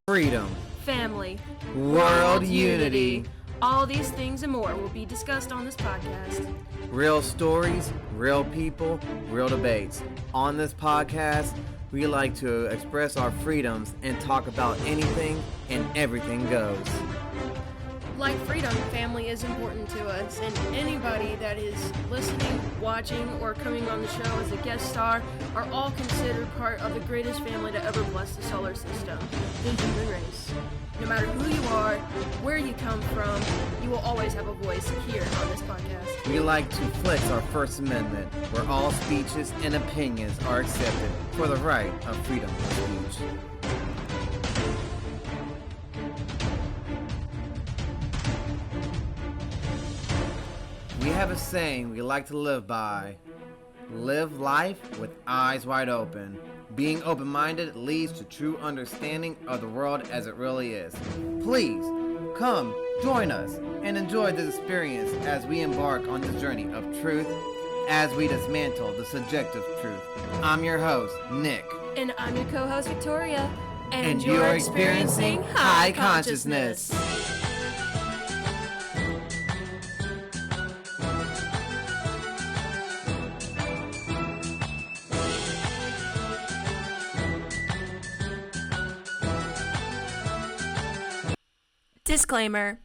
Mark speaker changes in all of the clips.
Speaker 1: freedom,
Speaker 2: family,
Speaker 1: world unity,
Speaker 2: all these things and more will be discussed on this podcast.
Speaker 1: real stories, real people, real debates. On this podcast, we like to express our freedoms and talk about anything and everything goes.
Speaker 2: Like freedom, family is important to us, and anybody that is listening, watching, or coming on the show as a guest star are all considered part of the greatest family to ever bless the solar system, the human race. No matter who you are, where you come from, you will always have a voice here on this podcast.
Speaker 1: We like to flex our First Amendment, where all speeches and opinions are accepted for the right of freedom of speech. We have a saying we like to live by. Live life with eyes wide open. Being open-minded leads to true understanding of the world as it really is. Please, come, join us, and enjoy this experience as we embark on this journey of truth as we dismantle the subjective truth. I'm your host, Nick.
Speaker 2: And I'm your co-host, Victoria.
Speaker 1: And you're experiencing High Consciousness.
Speaker 2: Disclaimer.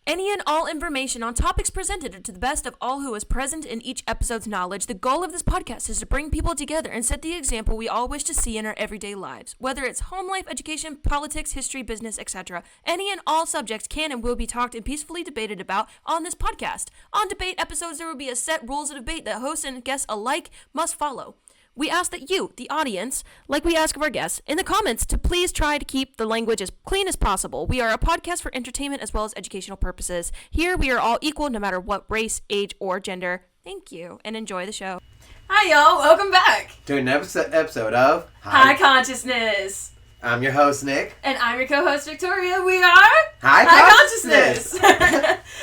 Speaker 2: Any and all information on topics presented are to the best of all who is present in each episode's knowledge. The goal of this podcast is to bring people together and set the example we all wish to see in our everyday lives. Whether it's home life, education, politics, history, business, etc. Any and all subjects can and will be talked and peacefully debated about on this podcast. On debate episodes, there will be a set rules of debate that hosts and guests alike must follow. We ask that you, the audience, like we ask of our guests, in the comments to please try to keep the language as clean as possible. We are a podcast for entertainment as well as educational purposes. Here we are all equal no matter what race, age, or gender. Thank you, and enjoy the show. Hi y'all, welcome back
Speaker 1: To an episode of
Speaker 2: High Consciousness.
Speaker 1: I'm your host, Nick.
Speaker 2: And I'm your co-host, Victoria. We are
Speaker 1: High Consciousness.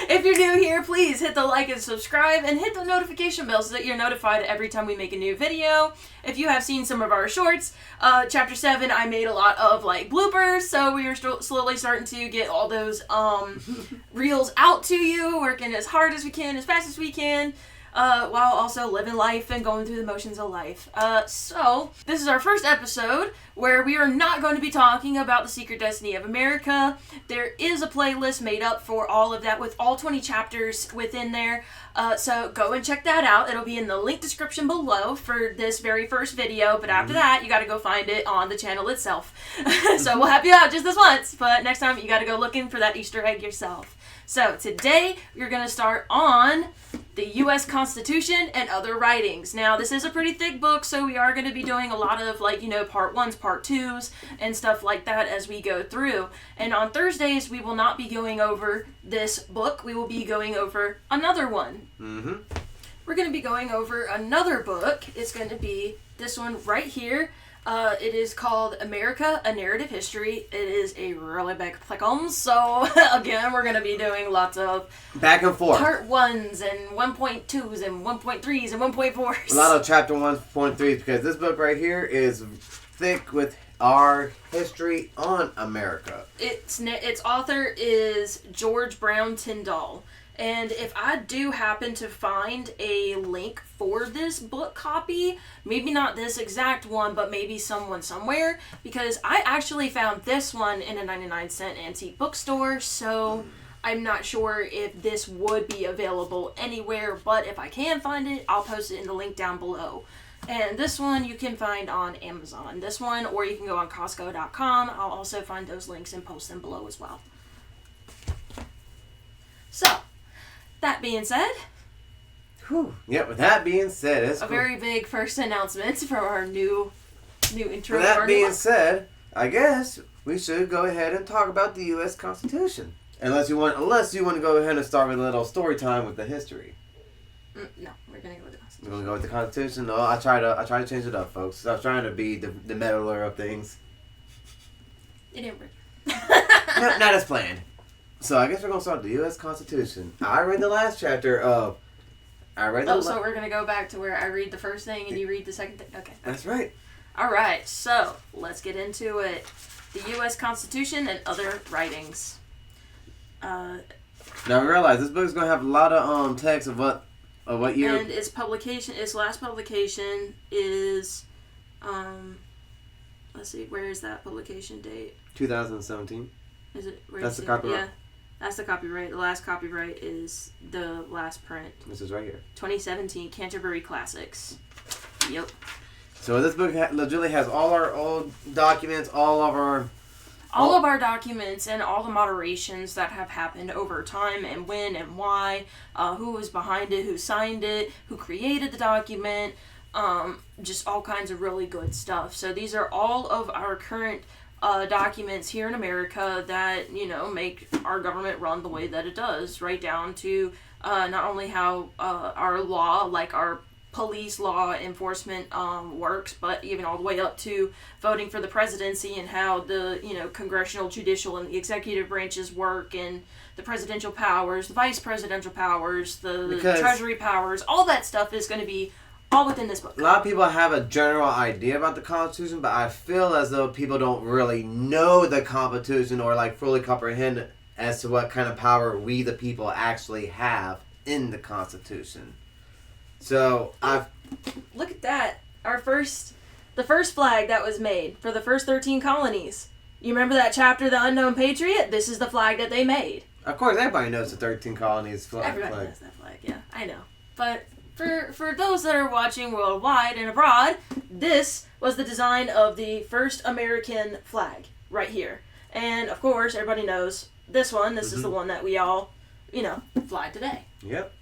Speaker 2: If you're new here, please hit the like and subscribe and hit the notification bell so that you're notified every time we make a new video. If you have seen some of our shorts, Chapter 7, I made a lot of bloopers, so we are slowly starting to get all those reels out to you, working as hard as we can, as fast as we can. While also living life and going through the motions of life. So, this is our first episode where we are not going to be talking about the Secret Destiny of America. There is a playlist made up for all of that with all 20 chapters within there. So go and check that out. It'll be in the link description below for this very first video, but after that, you gotta go find it on the channel itself. So we'll help you out just this once, but next time you gotta go looking for that Easter egg yourself. So today, we're going to start on the U.S. Constitution and other writings. Now, this is a pretty thick book, so we are going to be doing a lot of, part 1s, part 2s, and stuff like that as we go through. And on Thursdays, we will not be going over this book. We will be going over another one.
Speaker 1: Mm-hmm.
Speaker 2: We're going to be going over another book. It's going to be this one right here. It is called America, A Narrative History. It is a really big plickum, so again, we're going to be doing lots of
Speaker 1: back and forth.
Speaker 2: Part 1s and 1.2s and 1.3s and 1.4s.
Speaker 1: A lot of chapter 1.3s because this book right here is thick with our history on America.
Speaker 2: Its author is George Brown Tyndall. And if I do happen to find a link for this book copy, maybe not this exact one, but maybe someone somewhere, because I actually found this one in a 99-cent antique bookstore, so I'm not sure if this would be available anywhere, but if I can find it, I'll post it in the link down below. And this one you can find on Amazon. This one, or you can go on Costco.com. I'll also find those links and post them below as well. So, that being said,
Speaker 1: yeah, with that being said, it's
Speaker 2: very big first announcement for our new intro.
Speaker 1: With that being said, I guess we should go ahead and talk about the U.S. Constitution. Unless you want to go ahead and start with a little story time with the history.
Speaker 2: No, we're gonna go with the Constitution.
Speaker 1: We're gonna go with the Constitution. No, I try to change it up, folks. I was trying to be the meddler of things.
Speaker 2: It didn't work.
Speaker 1: Not as planned. So I guess we're gonna start with the U.S. Constitution. I read the last chapter of.
Speaker 2: So we're gonna go back to where I read the first thing and you read the second thing. Okay.
Speaker 1: That's right.
Speaker 2: All right. So let's get into it. the U.S. Constitution and other writings.
Speaker 1: Now I realize this book is gonna have a lot of text of what year.
Speaker 2: And its last publication is, let's see, where is that publication date?
Speaker 1: 2017.
Speaker 2: Is it?
Speaker 1: That's the copyright.
Speaker 2: Yeah, that's the copyright. The last copyright is the last print.
Speaker 1: This is right here.
Speaker 2: 2017 Canterbury Classics. Yep.
Speaker 1: So this book legitimately has all our old documents, all of our
Speaker 2: documents and all the moderations that have happened over time and when and why, who was behind it, who signed it, who created the document, just all kinds of really good stuff. So these are all of our current documents here in America that, make our government run the way that it does, right down to not only how our law, like our police law enforcement works, but even all the way up to voting for the presidency and how the congressional, judicial, and the executive branches work, and the presidential powers, the vice presidential powers, the treasury powers. All that stuff is going to be all within this book.
Speaker 1: A lot of people have a general idea about the Constitution, but I feel as though people don't really know the Constitution or fully comprehend as to what kind of power we the people actually have in the Constitution. So
Speaker 2: look at that. The first flag that was made for the first 13 colonies. You remember that chapter, The Unknown Patriot? This is the flag that they made.
Speaker 1: Of course, everybody knows the 13 colonies flag.
Speaker 2: Everybody knows that flag, yeah, I know. But for those that are watching worldwide and abroad, this was the design of the first American flag right here. And of course, everybody knows this one. This is the one that we all, fly today.
Speaker 1: Yep.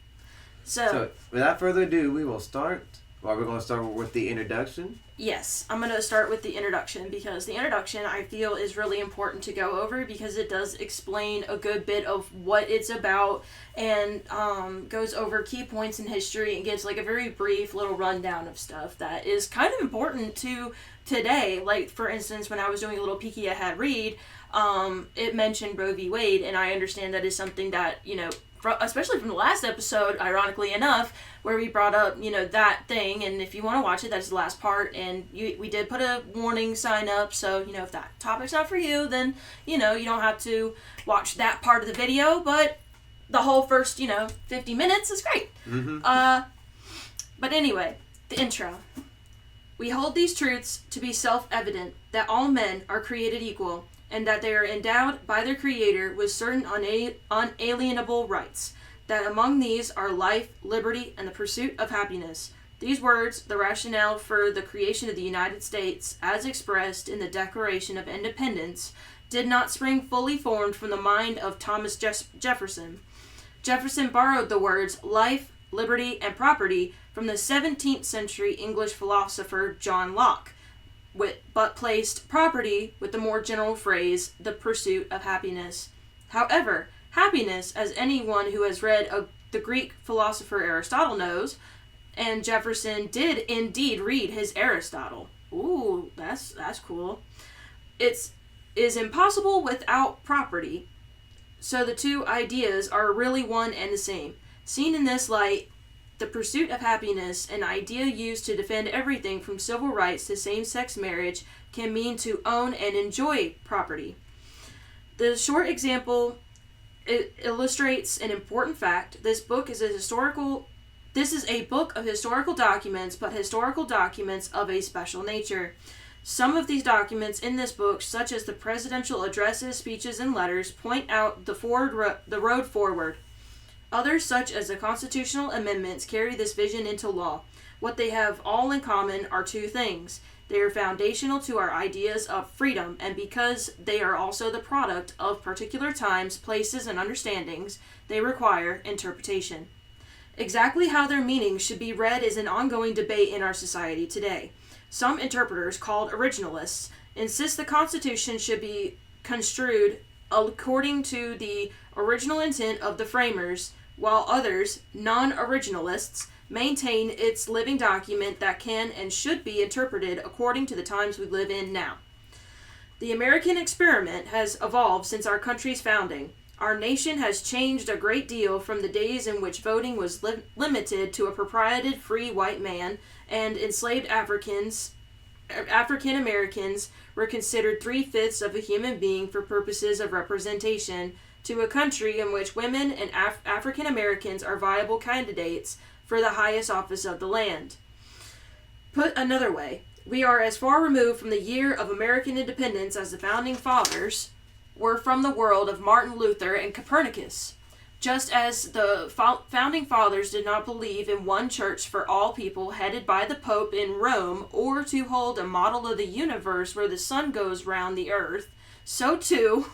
Speaker 2: So,
Speaker 1: without further ado, we will start. Well, we're going to start with the introduction.
Speaker 2: Yes, I'm going to start with the introduction because the introduction I feel is really important to go over because it does explain a good bit of what it's about and goes over key points in history and gives a very brief little rundown of stuff that is kind of important to today. Like, for instance, when I was doing a little peeky ahead read, it mentioned Roe v. Wade, and I understand that is something that, especially from the last episode, ironically enough, where we brought up, that thing, and if you want to watch it, that's the last part, and we did put a warning sign up, so, if that topic's not for you, then, you don't have to watch that part of the video, but the whole first, 50 minutes is great.
Speaker 1: Mm-hmm.
Speaker 2: But anyway, the intro. We hold these truths to be self-evident, that all men are created equal, and that they are endowed by their Creator with certain unalienable rights, that among these are life, liberty, and the pursuit of happiness. These words, the rationale for the creation of the United States, as expressed in the Declaration of Independence, did not spring fully formed from the mind of Thomas Jefferson. Jefferson borrowed the words life, liberty, and property from the 17th century English philosopher John Locke, but placed property with the more general phrase, the pursuit of happiness. However, happiness, as anyone who has read the Greek philosopher Aristotle knows, and Jefferson did indeed read his Aristotle. Ooh, that's cool. Is impossible without property. So the two ideas are really one and the same. Seen in this light, the pursuit of happiness, an idea used to defend everything from civil rights to same-sex marriage, can mean to own and enjoy property. The short example illustrates an important fact. This is a book of historical documents, but historical documents of a special nature. Some of these documents in this book, such as the presidential addresses, speeches, and letters, point out the road forward. Others, such as the constitutional amendments, carry this vision into law. What they have all in common are two things. They are foundational to our ideas of freedom, and because they are also the product of particular times, places, and understandings, they require interpretation. Exactly how their meanings should be read is an ongoing debate in our society today. Some interpreters, called originalists, insist the Constitution should be construed according to the original intent of the framers, while others, non-originalists, maintain its living document that can and should be interpreted according to the times we live in now. The American experiment has evolved since our country's founding. Our nation has changed a great deal from the days in which voting was limited to a proprieted free white man and enslaved Africans African Americans were considered 3/5 of a human being for purposes of representation to a country in which women and African Americans are viable candidates for the highest office of the land. Put another way, we are as far removed from the year of American independence as the founding fathers were from the world of Martin Luther and Copernicus. Just as the founding fathers did not believe in one church for all people headed by the Pope in Rome, or to hold a model of the universe where the sun goes round the earth, so too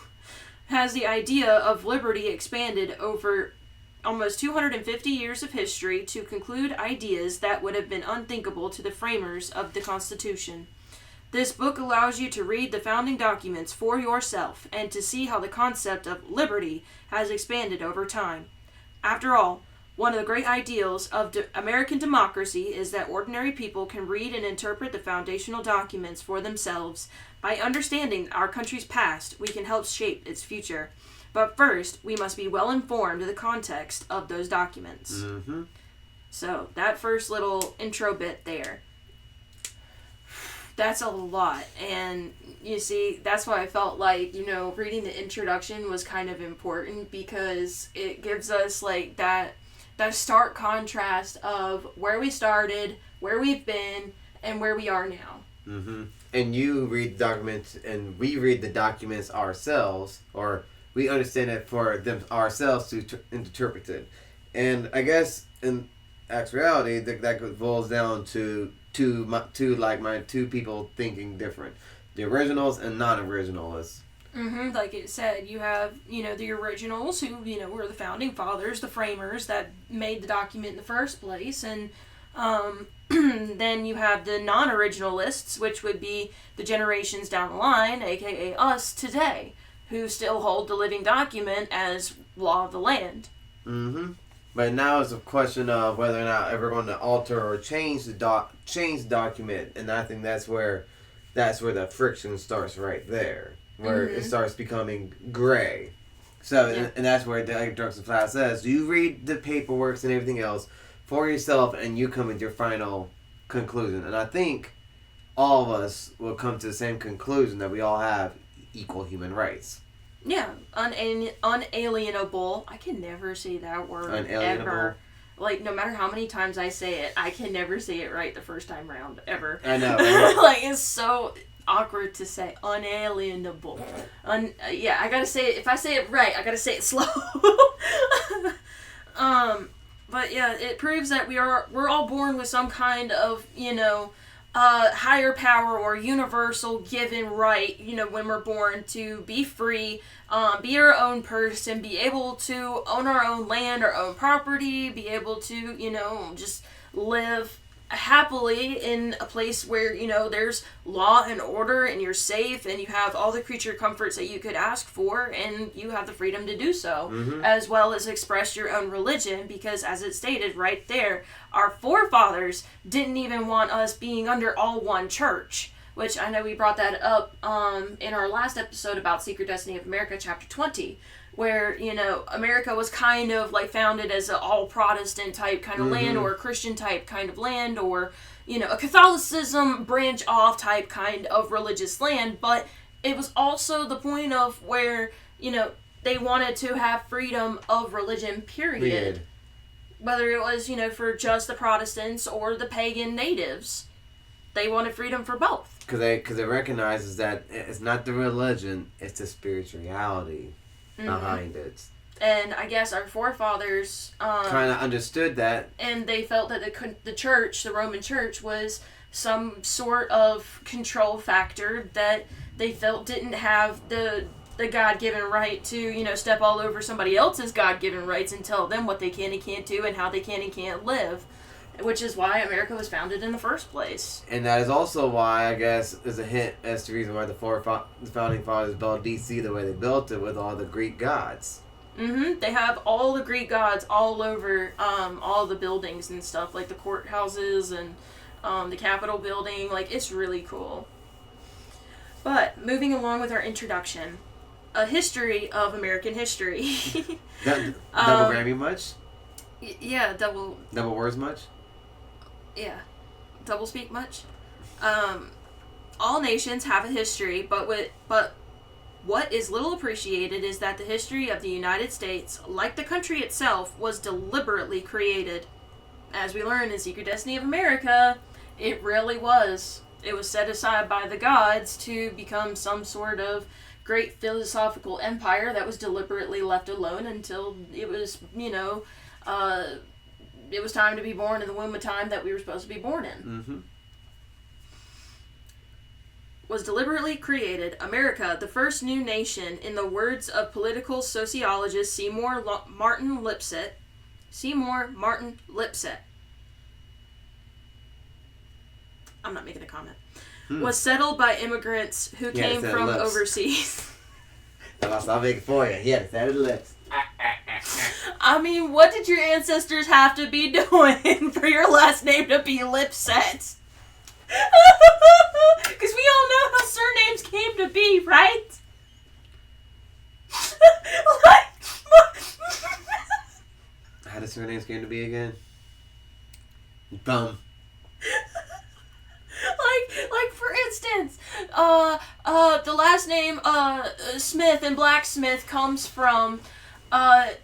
Speaker 2: has the idea of liberty expanded over almost 250 years of history to conclude ideas that would have been unthinkable to the framers of the Constitution. This book allows you to read the founding documents for yourself and to see how the concept of liberty has expanded over time. After all, one of the great ideals of American democracy is that ordinary people can read and interpret the foundational documents for themselves. By understanding our country's past, we can help shape its future. But first, we must be well informed of the context of those documents.
Speaker 3: Mm-hmm.
Speaker 2: So, that first little intro bit there. That's a lot. And, you see, that's why I felt like, reading the introduction was kind of important, because it gives us, like, that stark contrast of where we started, where we've been, and where we are now.
Speaker 3: Mm-hmm. And you read the documents, and we read the documents ourselves, or we understand it for them ourselves to interpret it. And I guess in actuality, that boils down to two people thinking different, the originals and non-originalists.
Speaker 2: Mm-hmm. Like it said, you have, the originals who, were the founding fathers, the framers that made the document in the first place. And then you have the non-originalists, which would be the generations down the line, aka us today, who still hold the living document as law of the land.
Speaker 3: Mm-hmm. But now it's a question of whether or not we're going to alter or change the document, and I think that's where the friction starts right there, where it starts becoming gray. So,
Speaker 2: Yeah.
Speaker 3: and that's where the Drexel Flat says, you read the paperwork and everything else for yourself, and you come with your final conclusion. And I think all of us will come to the same conclusion that we all have equal human rights.
Speaker 2: Yeah, unalienable. I can never say that word
Speaker 3: Unalienable.
Speaker 2: ever. Like, no matter how many times I say it, I can never say it right the first time round, ever.
Speaker 3: I know, right?
Speaker 2: Like, it's so awkward to say. Unalienable. Yeah, I gotta say it. If I say it right, I gotta say it slow. But yeah, it proves that we're all born with some kind of, higher power or universal given right, when we're born to be free, be our own person, be able to own our own land, our own property, be able to, just live happily in a place where, there's law and order and you're safe and you have all the creature comforts that you could ask for, and you have the freedom to do so, as well as express your own religion, because as it stated right there, our forefathers didn't even want us being under all one church, which I know we brought that up in our last episode about Secret Destiny of America, chapter 20, where, America was kind of like founded as an all Protestant type kind of land, or a Christian type kind of land, or, a Catholicism branch off type kind of religious land. But it was also the point of where, they wanted to have freedom of religion, period. Whether it was, for just the Protestants or the pagan natives. They wanted freedom for both.
Speaker 3: Because they recognizes that it's not the religion, it's the spirituality behind it.
Speaker 2: And I guess our forefathers
Speaker 3: kind of understood that,
Speaker 2: and they felt that the church, the Roman Church, was some sort of control factor that they felt didn't have the God-given right to, step all over somebody else's God-given rights and tell them what they can and can't do and how they can and can't live. Which is why America was founded in the first place.
Speaker 3: And that is also why, I guess, is a hint as to the reason why the founding fathers built D.C. the way they built it, with all the Greek gods.
Speaker 2: They have all the Greek gods all over all the buildings and stuff, like the courthouses and the Capitol building. Like, it's really cool. But, moving along with our introduction, a history of American history.
Speaker 3: Double Grammy much?
Speaker 2: Yeah, double
Speaker 3: words much?
Speaker 2: Yeah. Double speak much? All nations have a history, but what is little appreciated is that the history of the United States, like the country itself, was deliberately created. As we learn in Secret Destiny of America, it really was. It was set aside by the gods to become some sort of great philosophical empire that was deliberately left alone until it was, it was time to be born in the womb of time that we were supposed to be born in.
Speaker 3: Mm-hmm.
Speaker 2: Was deliberately created. America, the first new nation, in the words of political sociologist Seymour Martin Lipset. I'm not making a comment. Was settled by immigrants who came from overseas.
Speaker 3: I'll make it for you. Yeah, settled lips.
Speaker 2: I mean, what did your ancestors have to be doing for your last name to be Lipset? Because we all know how surnames came to be, right?
Speaker 3: How does surnames came to be again? Bum.
Speaker 2: Like for instance, the last name Smith and Blacksmith comes from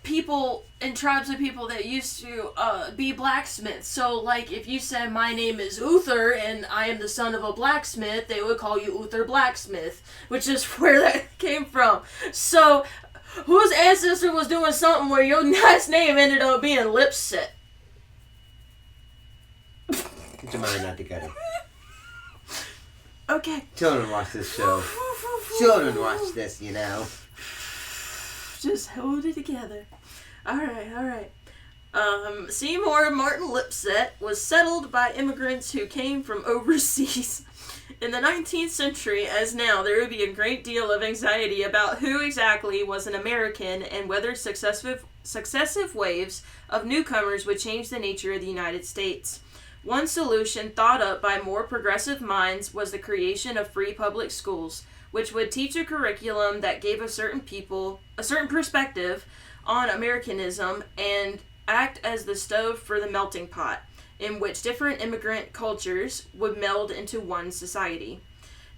Speaker 2: people and tribes of people that used to be blacksmiths. So, like, if you said my name is Uther and I am the son of a blacksmith, they would call you Uther Blacksmith, which is where that came from. So, whose ancestor was doing something where your last name ended up being Lipset?
Speaker 3: Get your mind out together.
Speaker 2: Okay.
Speaker 3: Children watch this show. Children watch this, you know.
Speaker 2: Just hold it together. Alright. Seymour Martin Lipset was settled by immigrants who came from overseas. In the 19th century, as now, there would be a great deal of anxiety about who exactly was an American and whether successive waves of newcomers would change the nature of the United States. One solution thought up by more progressive minds was the creation of free public schools, which would teach a curriculum that gave a certain perspective on Americanism and act as the stove for the melting pot, in which different immigrant cultures would meld into one society.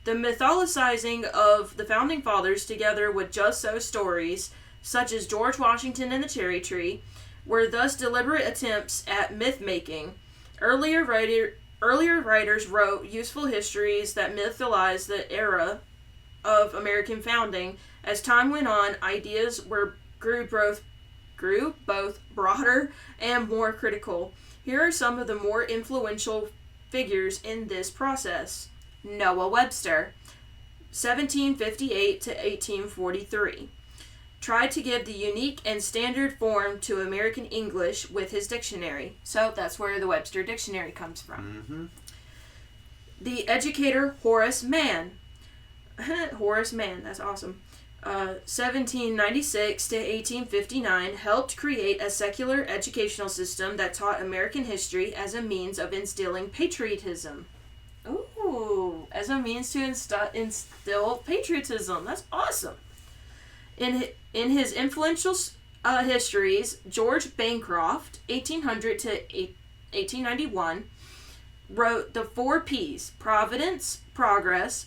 Speaker 2: The mythologizing of the Founding Fathers, together with just so stories, such as George Washington and the Cherry Tree, were thus deliberate attempts at myth-making. Earlier writers wrote useful histories that mythologized the era of American founding. As time went on, ideas grew both broader and more critical. Here are some of the more influential figures in this process. Noah Webster, 1758 to 1843. Tried to give the unique and standard form to American English with his dictionary. So that's where the Webster Dictionary comes from.
Speaker 3: Mm-hmm.
Speaker 2: The educator Horace Mann. Horace Mann, that's awesome. 1796 to 1859 helped create a secular educational system that taught American history as a means of instilling patriotism. Ooh, as a means to instill patriotism. That's awesome. In his influential histories, George Bancroft, 1800 to 1891, wrote the 4 P's: Providence, Progress,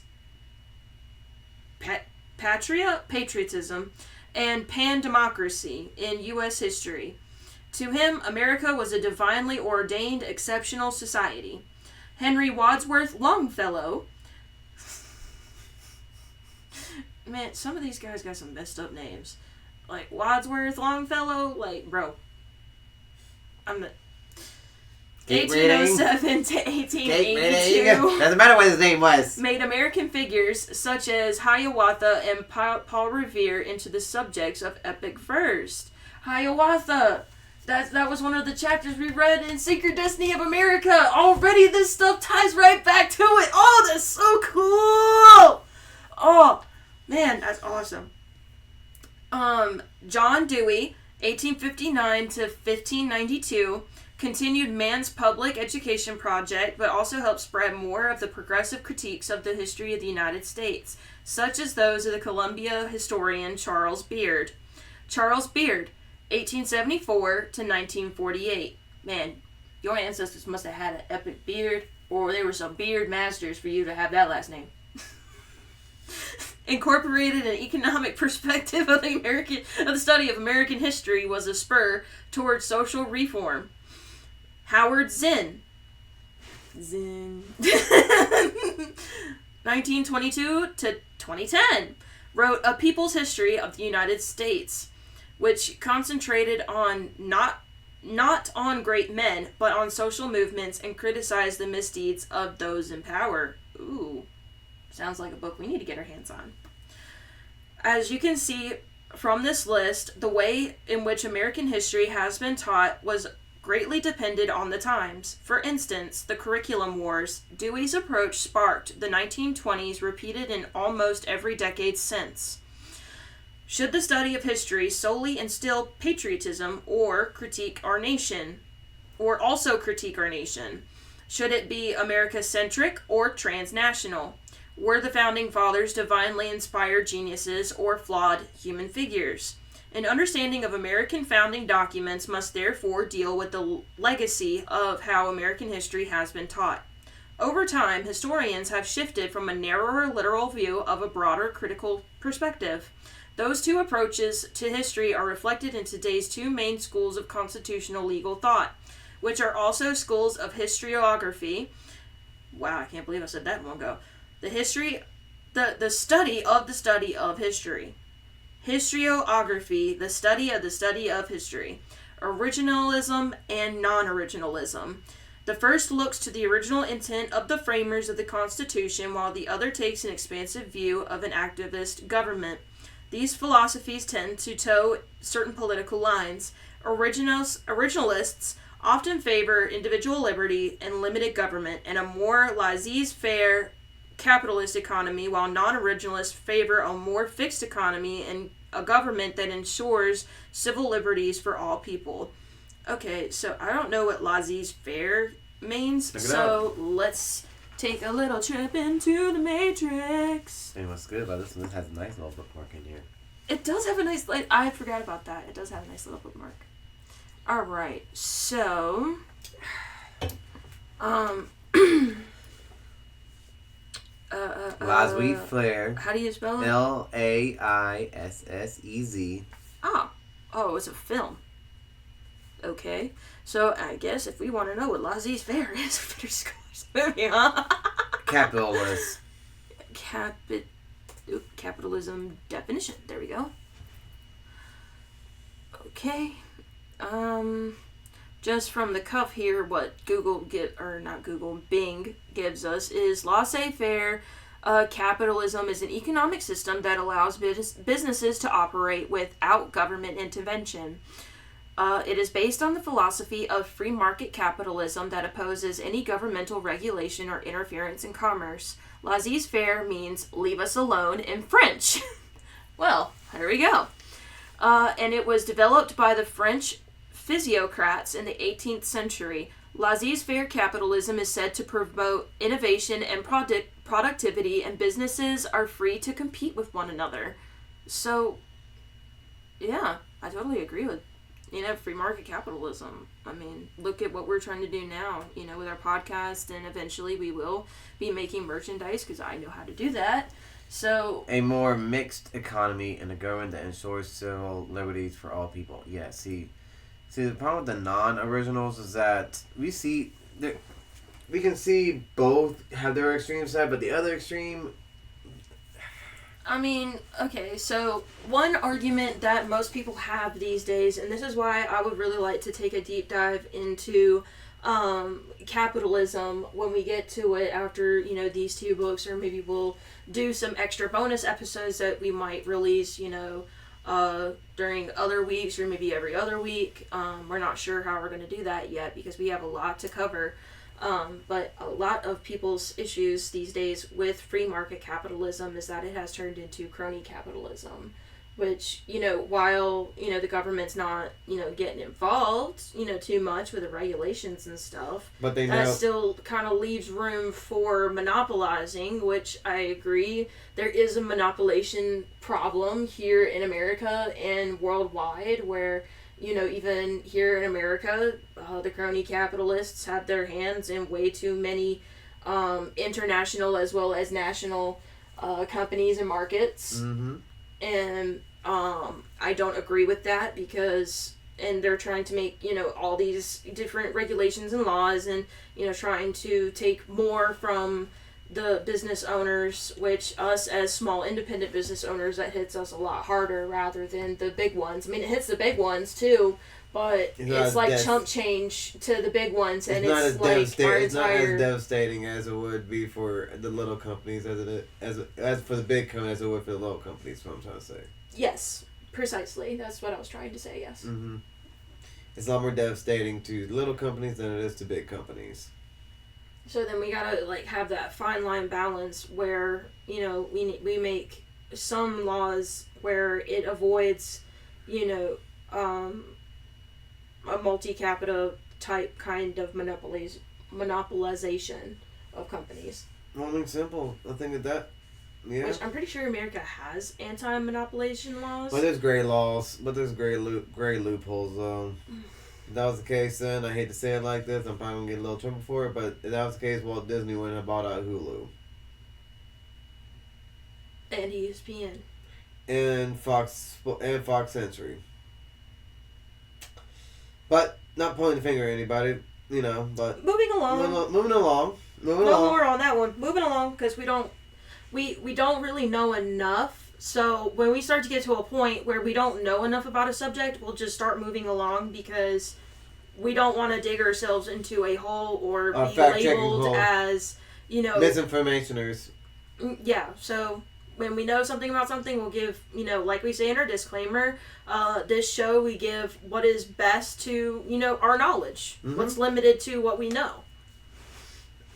Speaker 2: Patriotism, and Pan-Democracy in U.S. history. To him, America was a divinely ordained, exceptional society. Henry Wadsworth Longfellow. Man, some of these guys got some messed up names. Like, Wadsworth Longfellow, like, bro. I'm the... 1807 to 1882.
Speaker 3: Doesn't matter what his name was.
Speaker 2: Made American figures such as Hiawatha and Paul Revere into the subjects of epic verse. Hiawatha! That was one of the chapters we read in Secret Destiny of America. Already this stuff ties right back to it. Oh, that's so cool! Oh, man, that's awesome. John Dewey, 1859 to 1592, continued man's public education project, but also helped spread more of the progressive critiques of the history of the United States, such as those of the Columbia historian Charles Beard. Charles Beard, 1874 to 1948. Man, your ancestors must have had an epic beard, or there were some beard masters for you to have that last name. incorporated an economic perspective of the study of American history was a spur towards social reform. Howard Zinn. 1922 to 2010, wrote A People's History of the United States, which concentrated on not on great men, but on social movements and criticized the misdeeds of those in power. Ooh, sounds like a book we need to get our hands on. As you can see from this list, the way in which American history has been taught was greatly depended on the times. For instance, the curriculum wars. Dewey's approach sparked the 1920s, repeated in almost every decade since. Should the study of history solely instill patriotism or critique our nation? Or also critique our nation? Should it be America-centric or transnational? Were the Founding Fathers divinely inspired geniuses or flawed human figures? An understanding of American founding documents must therefore deal with the legacy of how American history has been taught. Over time, historians have shifted from a narrower literal view of a broader critical perspective. Those two approaches to history are reflected in today's two main schools of constitutional legal thought, which are also schools of historiography. Wow, I can't believe I said that in one go. The study of history. Historiography, the study of history. Originalism and non-originalism. The first looks to the original intent of the framers of the Constitution, while the other takes an expansive view of an activist government. These philosophies tend to toe certain political lines. Originalists often favor individual liberty and limited government and a more laissez-faire capitalist economy, while non-originalists favor a more fixed economy and a government that ensures civil liberties for all people. Okay, so I don't know what laissez-faire means, so let's take a little trip into the Matrix.
Speaker 3: And what's good about this one, this has a nice little bookmark in here.
Speaker 2: It does have a nice, I forgot about that. It does have a nice little bookmark. Alright, so,
Speaker 3: Laissez-faire.
Speaker 2: how do you spell it?
Speaker 3: Laissez.
Speaker 2: Oh, it's a film. Okay, so I guess if we want to know what laissez-faire is, we better score this movie, huh?
Speaker 3: Capitalist.
Speaker 2: Capitalism definition. There we go. Okay. Just from the cuff here, what Bing gives us is laissez-faire. Capitalism is an economic system that allows businesses to operate without government intervention. It is based on the philosophy of free market capitalism that opposes any governmental regulation or interference in commerce. Laissez-faire means leave us alone in French. Well, there we go. And it was developed by the French physiocrats in the 18th century. Laissez-faire capitalism is said to promote innovation and productivity, and businesses are free to compete with one another. So, yeah, I totally agree with free market capitalism. I mean, look at what we're trying to do now, with our podcast, and eventually we will be making merchandise because I know how to do that. So,
Speaker 3: a more mixed economy and a government that ensures civil liberties for all people. Yeah, see, the problem with the non-originals is that we can see both have their extreme side, but the other extreme.
Speaker 2: I mean, okay, so one argument that most people have these days, and this is why I would really like to take a deep dive into capitalism when we get to it after, these two books, or maybe we'll do some extra bonus episodes that we might release, during other weeks or maybe every other week. We're not sure how we're going to do that yet because we have a lot to cover. But a lot of people's issues these days with free market capitalism is that it has turned into crony capitalism, which, while, the government's not, getting involved, too much with the regulations and stuff,
Speaker 3: but
Speaker 2: that still kind of leaves room for monopolizing, which I agree. There is a monopolization problem here in America and worldwide where, even here in America, the crony capitalists have their hands in way too many international as well as national companies and markets.
Speaker 3: Mm-hmm.
Speaker 2: And I don't agree with that because, and they're trying to make, all these different regulations and laws and, trying to take more from the business owners, which us as small independent business owners, that hits us a lot harder rather than the big ones. I mean, it hits the big ones too, but it's like chump change to the big ones, and it's like
Speaker 3: it's not as devastating as it would be for the little companies as for the big companies as it would for the little companies. Is what I'm trying to say.
Speaker 2: Yes, precisely. That's what I was trying to say. Yes.
Speaker 3: Mm-hmm. It's a lot more devastating to little companies than it is to big companies.
Speaker 2: So then we gotta have that fine line balance where we make some laws where it avoids a multi-capita type kind of monopolization of companies.
Speaker 3: Well, I mean, simple. I think that yeah.
Speaker 2: Which I'm pretty sure America has anti-monopolization laws.
Speaker 3: Well, there's gray laws, but there's gray loopholes. If that was the case, then I hate to say it like this, I'm probably gonna get a little trouble for it. But if that was the case, Walt Disney wouldn't have bought out Hulu
Speaker 2: and ESPN
Speaker 3: and Fox Century. But not pointing the finger at anybody, But
Speaker 2: moving along.
Speaker 3: Moving along.
Speaker 2: No more on that one. Moving along because we don't really know enough. So when we start to get to a point where we don't know enough about a subject, we'll just start moving along because we don't want to dig ourselves into a hole or be labeled as,
Speaker 3: misinformationers.
Speaker 2: Yeah, so when we know something about something, we'll give, like we say in our disclaimer, this show we give what is best to, our knowledge.
Speaker 3: Mm-hmm.
Speaker 2: What's limited to what we know.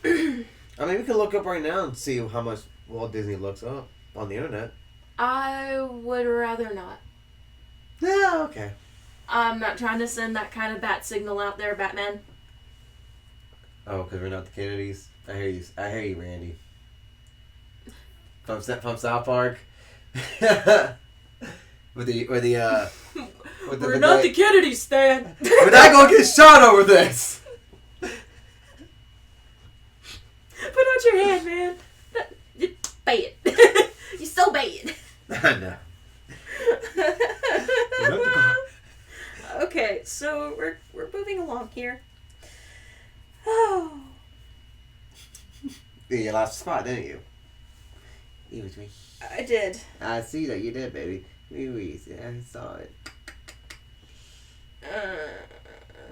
Speaker 3: I mean, we can look up right now and see how much Walt Disney looks up on the internet.
Speaker 2: I would rather not.
Speaker 3: Yeah, okay.
Speaker 2: I'm not trying to send that kind of bat signal out there, Batman.
Speaker 3: Oh, because we're not the Kennedys? I hear you, Randy. From South Park. We're
Speaker 2: not the Kennedys, Stan.
Speaker 3: We're not going to get shot over this.
Speaker 2: Put out your hand, man. Bad. You're so bad.
Speaker 3: I know.
Speaker 2: Okay, so we're moving along here. Oh.
Speaker 3: You lost the spot, didn't you? It was me.
Speaker 2: I did.
Speaker 3: I see that you did, baby. I saw it.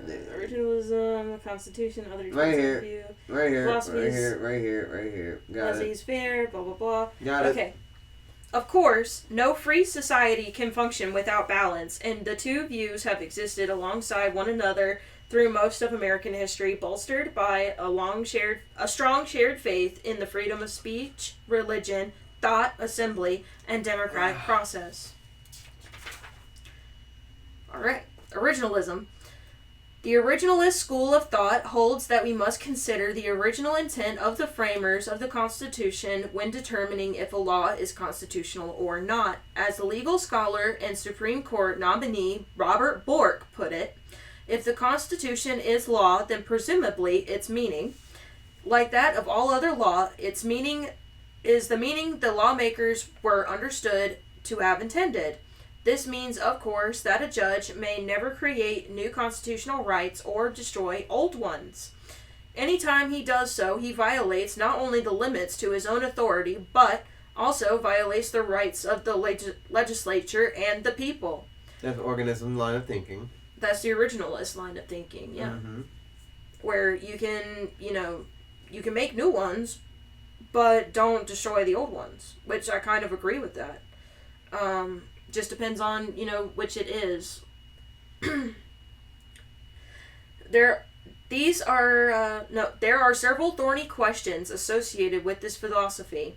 Speaker 2: Originalism, the Constitution, other
Speaker 3: right here,
Speaker 2: view,
Speaker 3: right here,
Speaker 2: philosophies,
Speaker 3: right here. Got it.
Speaker 2: is fair, blah blah blah.
Speaker 3: Got it.
Speaker 2: Okay. Of course, no free society can function without balance, and the two views have existed alongside one another through most of American history, bolstered by a strong shared faith in the freedom of speech, religion, thought, assembly, and democratic process. All right, originalism. The originalist school of thought holds that we must consider the original intent of the framers of the Constitution when determining if a law is constitutional or not. As the legal scholar and Supreme Court nominee Robert Bork put it, if the Constitution is law, then presumably its meaning, like that of all other law, its meaning is the meaning the lawmakers were understood to have intended. This means, of course, that a judge may never create new constitutional rights or destroy old ones. Anytime he does so, he violates not only the limits to his own authority, but also violates the rights of the legislature and the people.
Speaker 3: That's the organism line of thinking.
Speaker 2: That's the originalist line of thinking, yeah.
Speaker 3: Mm-hmm.
Speaker 2: Where you can, you can make new ones, but don't destroy the old ones, which I kind of agree with that. Just depends on, which it is. There are several thorny questions associated with this philosophy.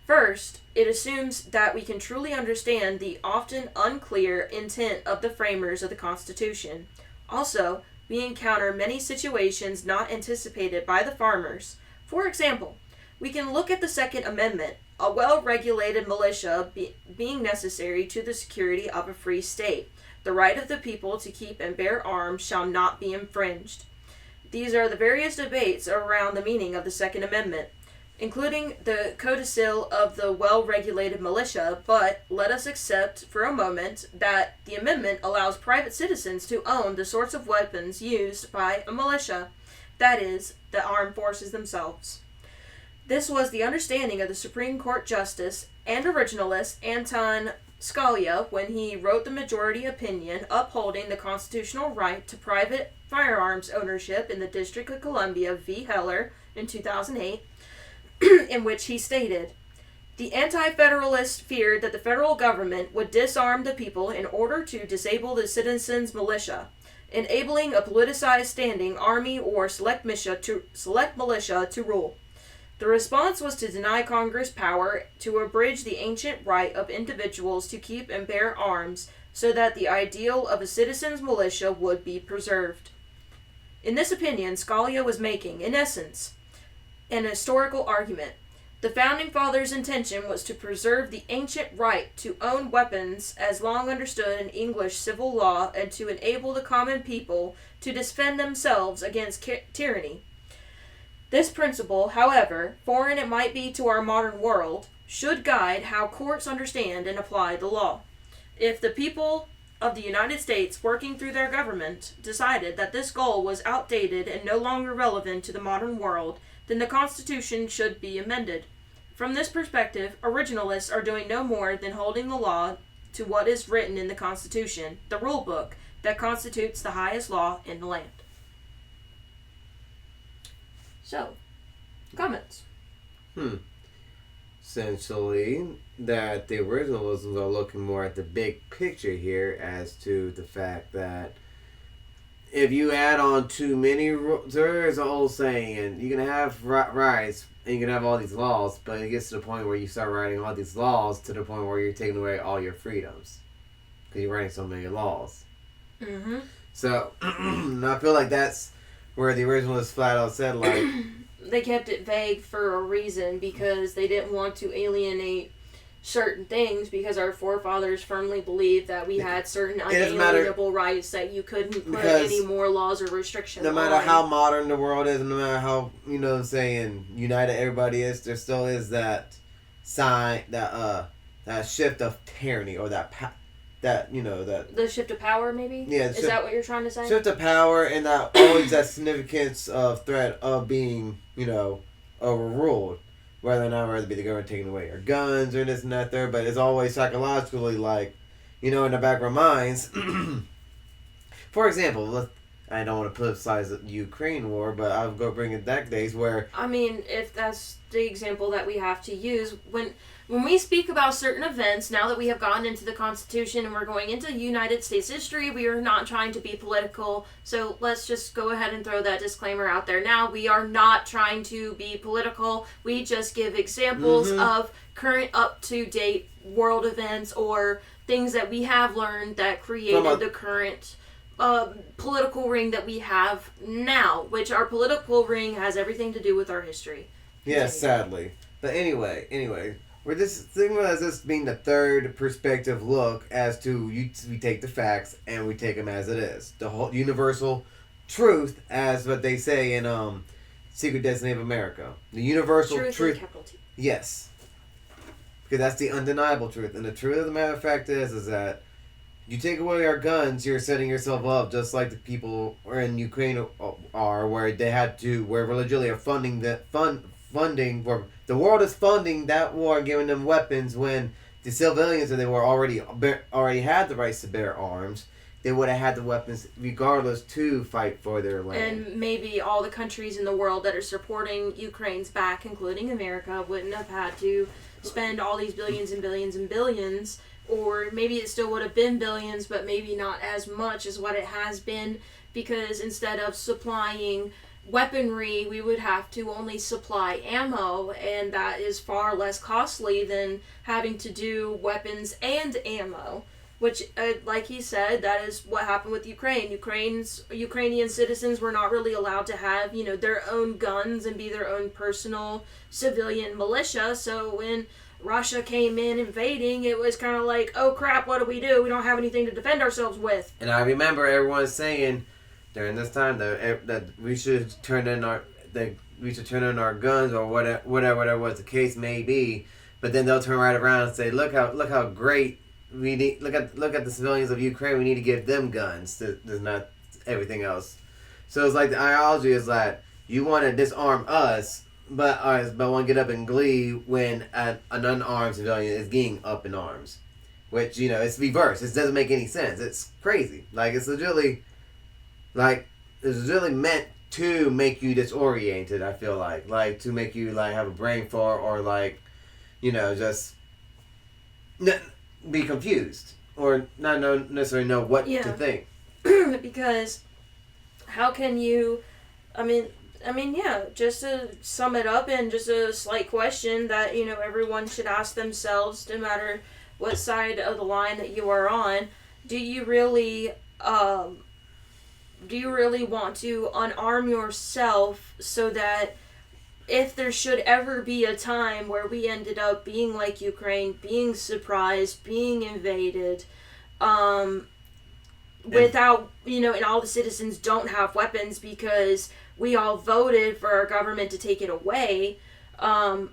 Speaker 2: First, it assumes that we can truly understand the often unclear intent of the framers of the Constitution. Also, we encounter many situations not anticipated by the farmers. For example, we can look at the Second Amendment, a well-regulated militia being necessary to the security of a free state. The right of the people to keep and bear arms shall not be infringed. These are the various debates around the meaning of the Second Amendment. including the codicil of the well-regulated militia, but let us accept for a moment that the amendment allows private citizens to own the sorts of weapons used by a militia, that is, the armed forces themselves. This was the understanding of the Supreme Court Justice and originalist Anton Scalia when he wrote the majority opinion upholding the constitutional right to private firearms ownership in the District of Columbia v. Heller in 2008, in which he stated, "The anti-federalists feared that the federal government would disarm the people in order to disable the citizens' militia, enabling a politicized standing army or select militia to rule. The response was to deny Congress power to abridge the ancient right of individuals to keep and bear arms so that the ideal of a citizen's militia would be preserved." In this opinion, Scalia was making, in essence, an historical argument. The Founding Fathers' intention was to preserve the ancient right to own weapons as long understood in English civil law and to enable the common people to defend themselves against tyranny. This principle, however, foreign it might be to our modern world, should guide how courts understand and apply the law. If the people of the United States, working through their government, decided that this goal was outdated and no longer relevant to the modern world, then the Constitution should be amended. From this perspective, originalists are doing no more than holding the law to what is written in the Constitution, the rule book, that constitutes the highest law in the land. So, comments?
Speaker 3: Essentially, that the originalists are looking more at the big picture here as to the fact that if you add on too many rules, there is an old saying, and you can have rights and you can have all these laws, but it gets to the point where you start writing all these laws to the point where you're taking away all your freedoms because you're writing so many laws.
Speaker 2: Mm-hmm.
Speaker 3: So, I feel like that's where the originalists flat out said, like,
Speaker 2: they kept it vague for a reason because they didn't want to alienate certain things because our forefathers firmly believed that we had certain unalienable rights that you couldn't put any more laws or restrictions on.
Speaker 3: No matter how modern the world is, no matter how, united everybody is, there still is that sign, that shift of tyranny or that the
Speaker 2: shift of power, maybe?
Speaker 3: Yeah.
Speaker 2: Is that what you're trying to say?
Speaker 3: Shift of power and that always that significance of threat of being, overruled. Whether or not be the government taking away your guns or this and that there, but it's always psychologically in the back of our minds. For example, I don't want to politicize the Ukraine war, but I'll go bring it back days where...
Speaker 2: I mean, if that's the example that we have to use, when we speak about certain events, now that we have gotten into the Constitution and we're going into United States history, we are not trying to be political, so let's just go ahead and throw that disclaimer out there now. We are not trying to be political. We just give examples of current up-to-date world events or things that we have learned that created the current... political ring that we have now, which our political ring has everything to do with our history.
Speaker 3: Yes, sadly. But anyway, we're just thinking about this being the third perspective look as to we take the facts and we take them as it is. The whole universal truth, as what they say in Secret Destiny of America. The universal truth. Yes. Because that's the undeniable truth. And the truth of the matter of fact is that you take away our guns, you're setting yourself up just like the people in Ukraine are, where they had to, where religiously are funding where the world is funding that war and giving them weapons when the civilians, and they were already had the rights to bear arms, they would have had the weapons regardless to fight for their land.
Speaker 2: And maybe all the countries in the world that are supporting Ukraine's back, including America, wouldn't have had to spend all these billions and billions and billions. Or maybe it still would have been billions, but maybe not as much as what it has been, because instead of supplying weaponry, we would have to only supply ammo, and that is far less costly than having to do weapons and ammo. Which, like he said, that is what happened with Ukraine. Ukrainian citizens were not really allowed to have, their own guns and be their own personal civilian militia. So when Russia came in invading, it was kind of like, oh crap, what do? We don't have anything to defend ourselves with.
Speaker 3: And I remember everyone saying during this time that we should turn in we should turn on our guns or whatever was the case may be. But then they'll turn right around and say, look how great we need. Look at the civilians of Ukraine. We need to give them guns. There's not everything else. So it's like the ideology is that you want to disarm us, but want to get up in glee when an unarmed civilian is getting up in arms, which it's reverse. It doesn't make any sense. It's crazy. Like it's legitimately meant to make you disoriented. I feel like to make you have a brain fart or just be confused or not necessarily know what to think.
Speaker 2: Because how can you? I mean, just to sum it up in just a slight question that, everyone should ask themselves, no matter what side of the line that you are on, do you really want to unarm yourself so that if there should ever be a time where we ended up being like Ukraine, being surprised, being invaded, without, and all the citizens don't have weapons because we all voted for our government to take it away, how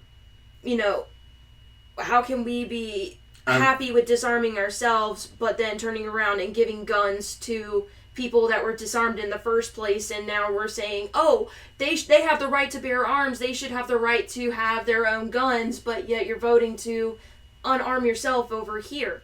Speaker 2: can we be happy with disarming ourselves, but then turning around and giving guns to people that were disarmed in the first place, and now we're saying, oh, they have the right to bear arms, they should have the right to have their own guns, but yet you're voting to unarm yourself over here.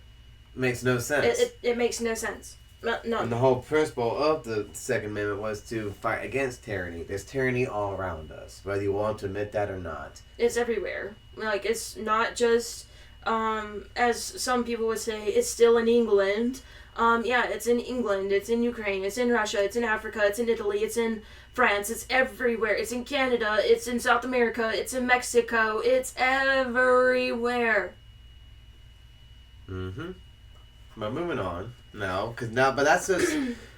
Speaker 3: Makes no sense.
Speaker 2: It makes no sense. No.
Speaker 3: And the whole principle of the Second Amendment was to fight against tyranny. There's tyranny all around us, whether you want to admit that or not.
Speaker 2: It's everywhere. It's not just, as some people would say, it's still in England. It's in England, it's in Ukraine, it's in Russia, it's in Africa, it's in Italy, it's in France, it's everywhere. It's in Canada, it's in South America, it's in Mexico, it's everywhere.
Speaker 3: Mm-hmm. But moving on now, but that's just,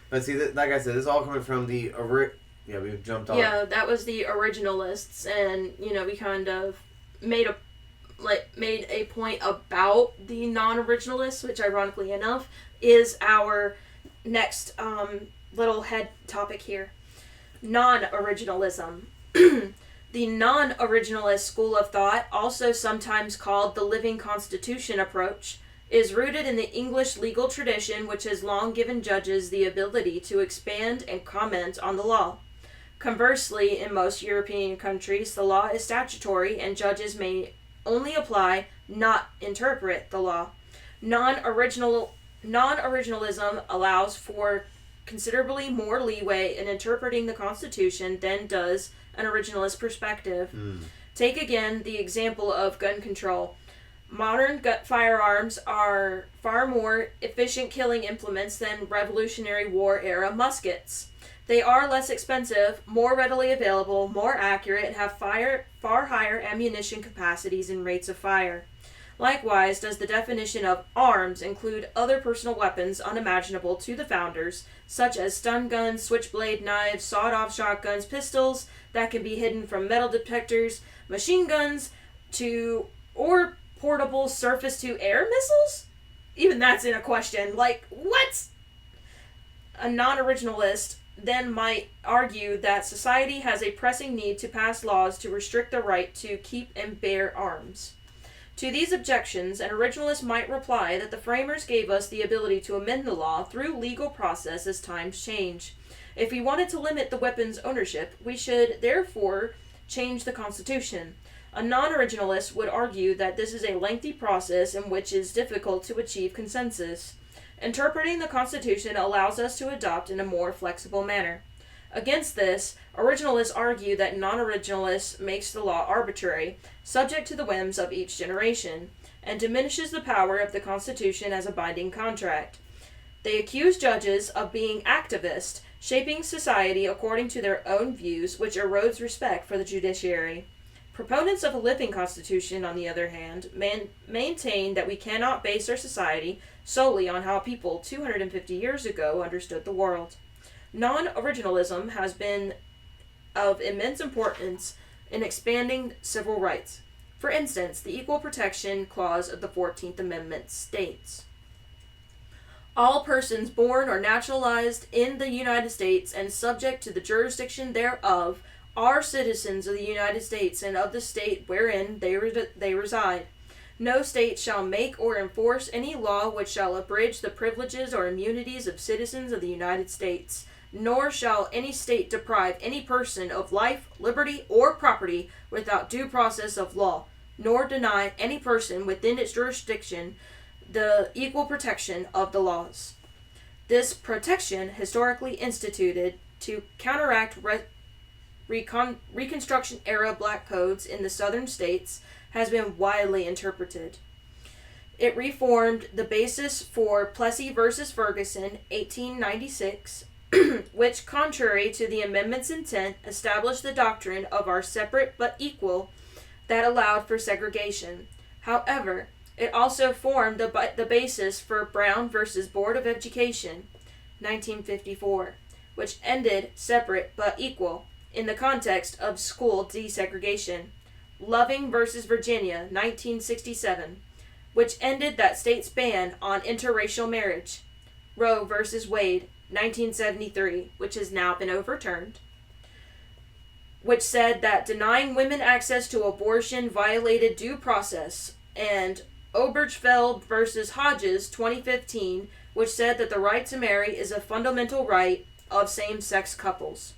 Speaker 3: let's see, like I said, this is all coming from the, we jumped on.
Speaker 2: Yeah, that was the originalists, and, we kind of made a point about the non-originalists, which ironically enough is our next little head topic here. Non-originalism. The non-originalist school of thought, also sometimes called the living constitution approach, is rooted in the English legal tradition, which has long given judges the ability to expand and comment on the law. Conversely, in most European countries, the law is statutory and judges may only apply, not interpret, the law. Non-originalism allows for considerably more leeway in interpreting the Constitution than does an originalist perspective. Take again the example of gun control. Modern firearms are far more efficient killing implements than Revolutionary War era muskets. They are less expensive, more readily available, more accurate, and have far higher ammunition capacities and rates of fire. Likewise, does the definition of arms include other personal weapons unimaginable to the founders, such as stun guns, switchblade knives, sawed-off shotguns, pistols that can be hidden from metal detectors, machine guns, or portable surface-to-air missiles? Even that's in a question. What? A non-originalist then might argue that society has a pressing need to pass laws to restrict the right to keep and bear arms. To these objections, an originalist might reply that the framers gave us the ability to amend the law through legal process as times change. If we wanted to limit the weapon's ownership, we should therefore change the Constitution. A non-originalist would argue that this is a lengthy process in which it is difficult to achieve consensus. Interpreting the Constitution allows us to adopt in a more flexible manner. Against this, originalists argue that non-originalists makes the law arbitrary, subject to the whims of each generation, and diminishes the power of the Constitution as a binding contract. They accuse judges of being activist, shaping society according to their own views, which erodes respect for the judiciary. Proponents of a living constitution, on the other hand, maintain that we cannot base our society solely on how people 250 years ago understood the world. Non-originalism has been of immense importance in expanding civil rights. For instance, the Equal Protection Clause of the 14th Amendment states, "All persons born or naturalized in the United States and subject to the jurisdiction thereof are citizens of the United States and of the state wherein they reside. No state shall make or enforce any law which shall abridge the privileges or immunities of citizens of the United States, nor shall any state deprive any person of life, liberty, or property without due process of law, nor deny any person within its jurisdiction the equal protection of the laws. This protection, historically instituted to counteract Reconstruction-era black codes in the southern states, has been widely interpreted. It reformed the basis for Plessy v. Ferguson, 1896, which, contrary to the amendment's intent, established the doctrine of our separate but equal that allowed for segregation. However, it also formed the basis for Brown v. Board of Education, 1954, which ended separate but equal in the context of school desegregation. Loving v. Virginia, 1967, which ended that state's ban on interracial marriage. Roe v. Wade, 1973, which has now been overturned, which said that denying women access to abortion violated due process, and Obergefell v. Hodges, 2015, which said that the right to marry is a fundamental right of same-sex couples.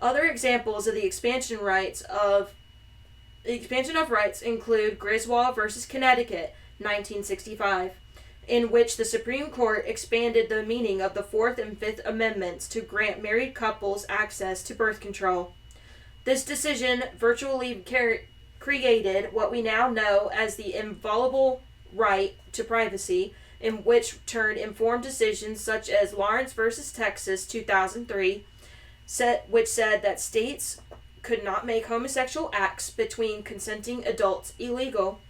Speaker 2: Other examples of the expansion of rights include Griswold v. Connecticut, 1965, in which the Supreme Court expanded the meaning of the Fourth and Fifth Amendments to grant married couples access to birth control. This decision virtually created what we now know as the inviolable right to privacy, in which turned informed decisions such as Lawrence v. Texas, 2003, which said that states could not make homosexual acts between consenting adults illegal.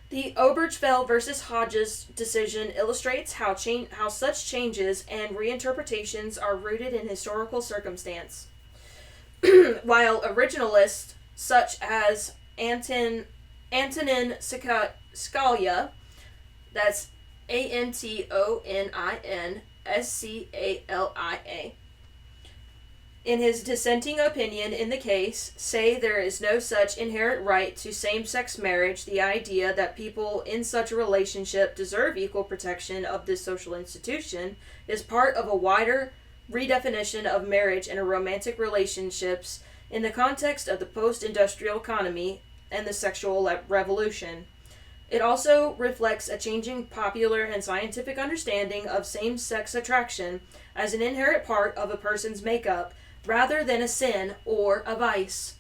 Speaker 2: The Obergefell v. Hodges decision illustrates how such changes and reinterpretations are rooted in historical circumstance. While originalists such as Antonin Scalia, that's ANTONIN SCALIA, in his dissenting opinion in the case, say there is no such inherent right to same-sex marriage, the idea that people in such a relationship deserve equal protection of this social institution is part of a wider redefinition of marriage and romantic relationships in the context of the post-industrial economy and the sexual revolution. It also reflects a changing popular and scientific understanding of same-sex attraction as an inherent part of a person's makeup, rather than a sin or a vice.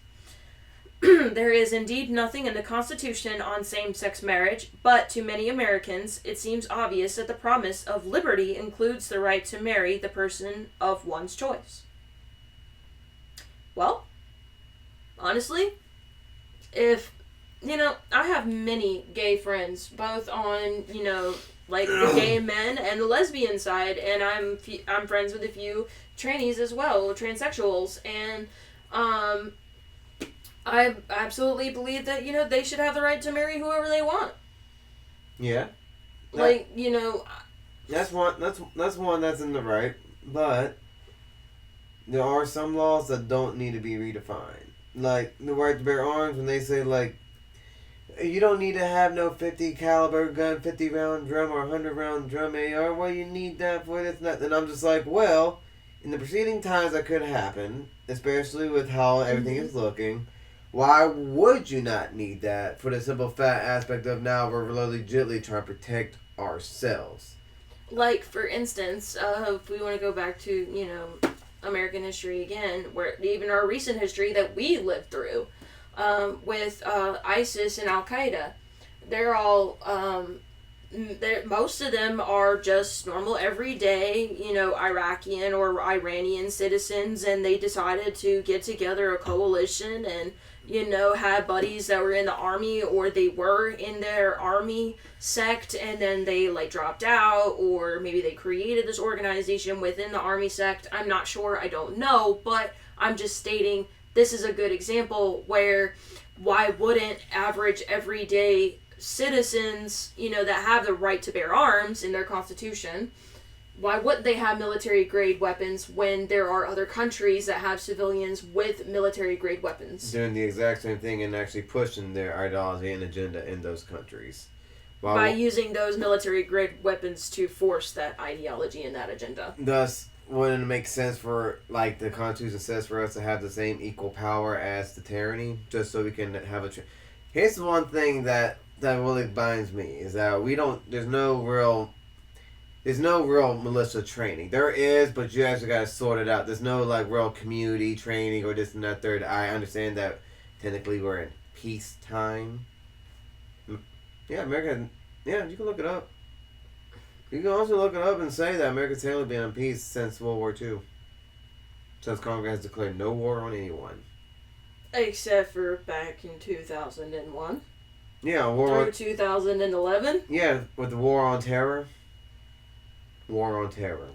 Speaker 2: There is indeed nothing in the Constitution on same-sex marriage, but to many Americans, it seems obvious that the promise of liberty includes the right to marry the person of one's choice. Well, honestly, I have many gay friends, both on, like the gay men and the lesbian side, and I'm friends with a few trannies as well, transsexuals, and I absolutely believe that they should have the right to marry whoever they want.
Speaker 3: Yeah. That's one that's in the right, but there are some laws that don't need to be redefined. Like the right to bear arms, when they say you don't need to have no 50 caliber gun, 50 round drum, or 100 round drum AR. Well, you need that for this and that. And I'm just like, well, in the preceding times that could happen, especially with how everything is looking, why would you not need that for the simple fact aspect of now we're legitimately trying to protect ourselves?
Speaker 2: Like, for instance, if we want to go back to, American history again, where even our recent history that we lived through, with ISIS and Al-Qaeda. They're all, most of them are just normal, everyday, Iraqian or Iranian citizens, and they decided to get together a coalition and, had buddies that were in the army, or they were in their army sect, and then they, dropped out, or maybe they created this organization within the army sect. I'm not sure, I don't know, but I'm just stating this is a good example where why wouldn't average everyday citizens, that have the right to bear arms in their constitution, Why wouldn't they have military grade weapons when there are other countries that have civilians with military grade weapons?
Speaker 3: Doing the exact same thing and actually pushing their ideology and agenda in those countries.
Speaker 2: By using those military grade weapons to force that ideology and that agenda.
Speaker 3: Thus, wouldn't it make sense for, like, the Constitution says for us to have the same equal power as the tyranny? Just so we can have a... Here's the one thing that really binds me, is that there's no real militia training. There is, but you actually gotta sort it out. There's no, like, real community training or this and that third. I understand that technically we're in peacetime. Yeah, America... Yeah, you can look it up. You can also look it up and say that America's technically been in peace since World War II. Since Congress has declared no war on anyone.
Speaker 2: Except for back in 2001.
Speaker 3: Yeah,
Speaker 2: through 2011.
Speaker 3: Yeah, with the War on Terror. War on Terror.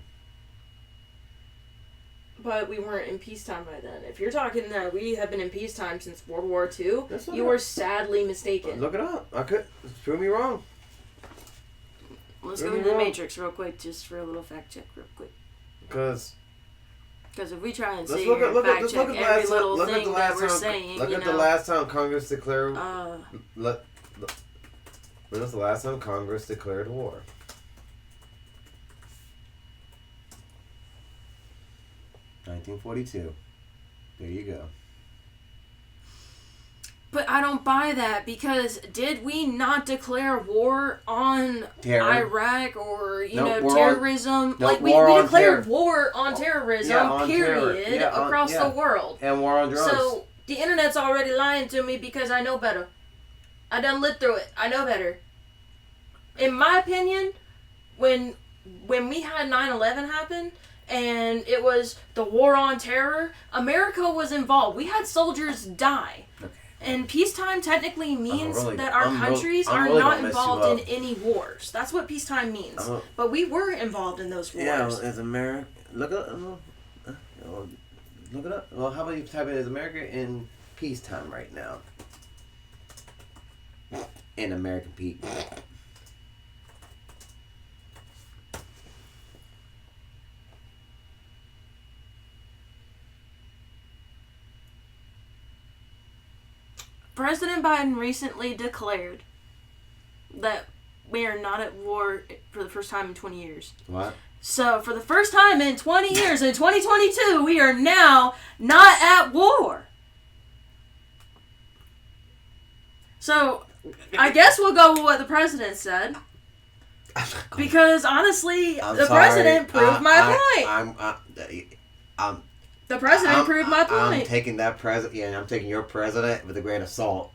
Speaker 2: But we weren't in peacetime by then. If you're talking that we have been in peacetime since World War II, you are sadly mistaken.
Speaker 3: Look it up. I could prove me wrong.
Speaker 2: Let's go into the Matrix real quick, just for a little fact check, real quick.
Speaker 3: Because
Speaker 2: if we try and sit here and fact check every little thing that we're saying,
Speaker 3: look at the last time Congress declared. When was the last time Congress declared war? (1942). There you go.
Speaker 2: But I don't buy that, because did we not declare war on Iraq or terrorism? We declared war on terrorism, period, across the world.
Speaker 3: And war on drugs.
Speaker 2: So the internet's already lying to me because I know better. I done lived through it. I know better. In my opinion, when we had 9/11 happen, and it was the war on terror, America was involved. We had soldiers die. Okay. And peacetime technically means that our countries are not involved in any wars. That's what peacetime means. But we were involved in those wars.
Speaker 3: Yeah, as America... Look it up. Well, how about you type it as America in peacetime right now? In American people.
Speaker 2: President Biden recently declared that we are not at war for the first time in 20 years.
Speaker 3: What?
Speaker 2: So, for the first time in 20 years, in 2022, we are now not at war. So, I guess we'll go with what the president said. Because, honestly, the president proved my point. The president proved my point.
Speaker 3: I'm taking that president. Yeah, I'm taking your president with a grain of salt.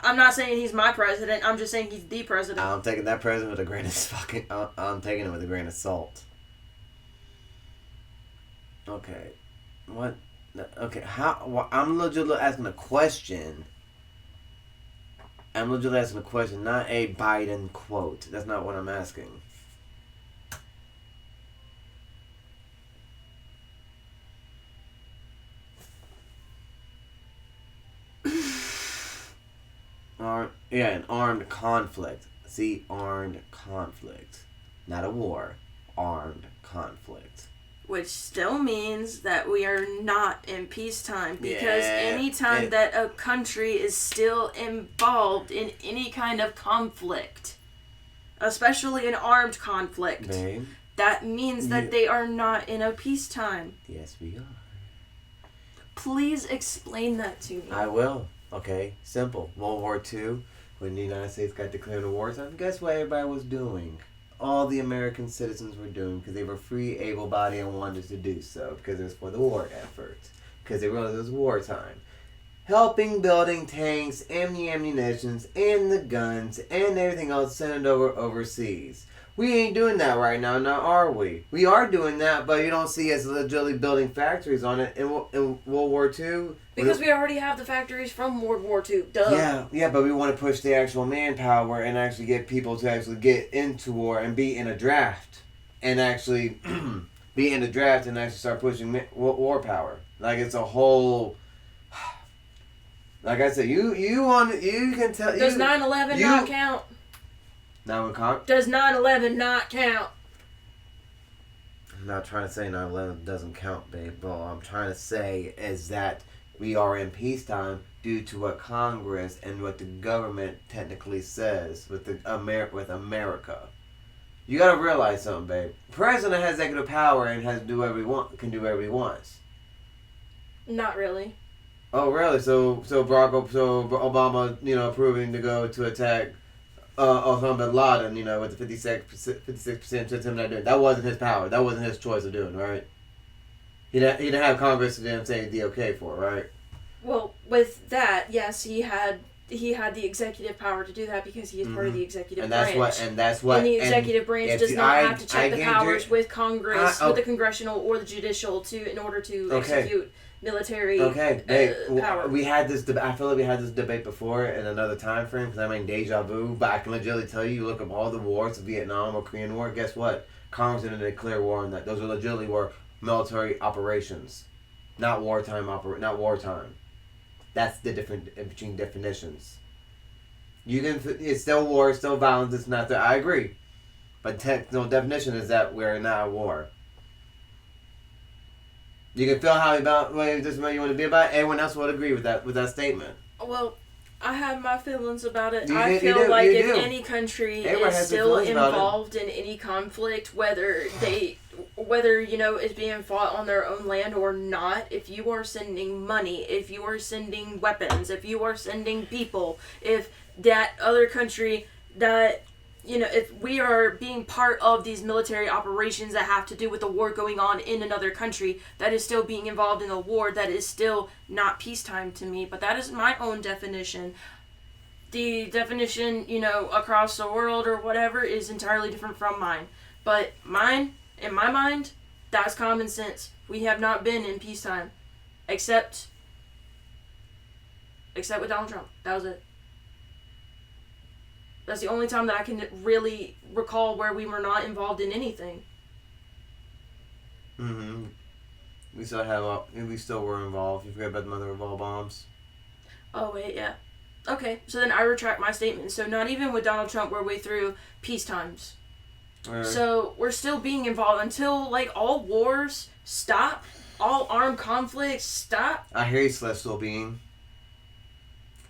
Speaker 2: I'm not saying he's my president. I'm just saying he's the president.
Speaker 3: I'm taking that president with a grain of fucking. I'm taking it with a grain of salt. Okay, what? Okay, how? I'm legitimately asking a question. I'm legitimately asking a question, not a Biden quote. That's not what I'm asking. An armed conflict. See, armed conflict. Not a war. Armed conflict.
Speaker 2: Which still means that we are not in peacetime. Because anytime that a country is still involved in any kind of conflict, especially an armed conflict,
Speaker 3: babe,
Speaker 2: that means that they are not in a peacetime.
Speaker 3: Yes, we are.
Speaker 2: Please explain that to me.
Speaker 3: I will. Okay, simple. World War II, when the United States got declared a wartime, guess what everybody was doing? All the American citizens were doing, because they were free, able-bodied, and wanted to do so, because it was for the war effort, because they realized it was wartime. Helping building tanks, and the ammunitions, and the guns, and everything else sent overseas. We ain't doing that right now, are we? We are doing that, but you don't see us legitimately building factories on it in World War II.
Speaker 2: Because we already have the factories from World War II. Duh.
Speaker 3: Yeah, but we want to push the actual manpower and actually get people to actually get into war and be in a draft. And actually be in a draft and actually start pushing war power. Like, it's a whole... Like I said, you can tell...
Speaker 2: Does 9/11 not count?
Speaker 3: Does
Speaker 2: 9/11 not count?
Speaker 3: I'm not trying to say 9/11 doesn't count, babe. But what I'm trying to say is that we are in peacetime due to what Congress and what the government technically says with America. You gotta realize something, babe. President has executive power and has to do whatever can do whatever he wants.
Speaker 2: Not really.
Speaker 3: Oh, really? So Obama, approving to go to attack Osama bin Laden, with the 56% to him not doing. That wasn't his power. That wasn't his choice of doing, right? He didn't have Congress to then say the okay for, right?
Speaker 2: Well, with that, yes, he had the executive power to do that because he is part of the executive branch.
Speaker 3: And the executive
Speaker 2: branch does not have to check the powers with Congress, with the congressional or the judicial in order to execute military power.
Speaker 3: We had this. I feel like we had this debate before in another time frame because deja vu. But I can legitimately tell you, look up all the wars, Vietnam or Korean War. Guess what? Congress didn't declare war on that. Those were military operations, not wartime. Not wartime. That's the difference between definitions. It's still war, it's still violence. It's not that. I agree, but technical definition is that we're not at war. You can feel how this way you want to be about it. Everyone else would agree with that statement.
Speaker 2: Well, I have my feelings about it. I feel like if any country is still involved in any conflict, whether it's being fought on their own land or not, if you are sending money, if you are sending weapons, if you are sending people, if that other country if we are being part of these military operations that have to do with the war going on in another country, that is still being involved in a war, that is still not peacetime to me. But that is my own definition. The definition, across the world or whatever is entirely different from mine. But mine, in my mind, that's common sense. We have not been in peacetime. Except with Donald Trump. That was it. That's the only time that I can really recall where we were not involved in anything.
Speaker 3: Mm-hmm. We still were involved. You forgot about the mother of all bombs.
Speaker 2: Oh, wait, yeah. Okay, so then I retract my statement. So not even with Donald Trump were we through peace times.
Speaker 3: Right.
Speaker 2: So we're still being involved until, all wars stop, all armed conflicts stop.
Speaker 3: I hear you, celestial being.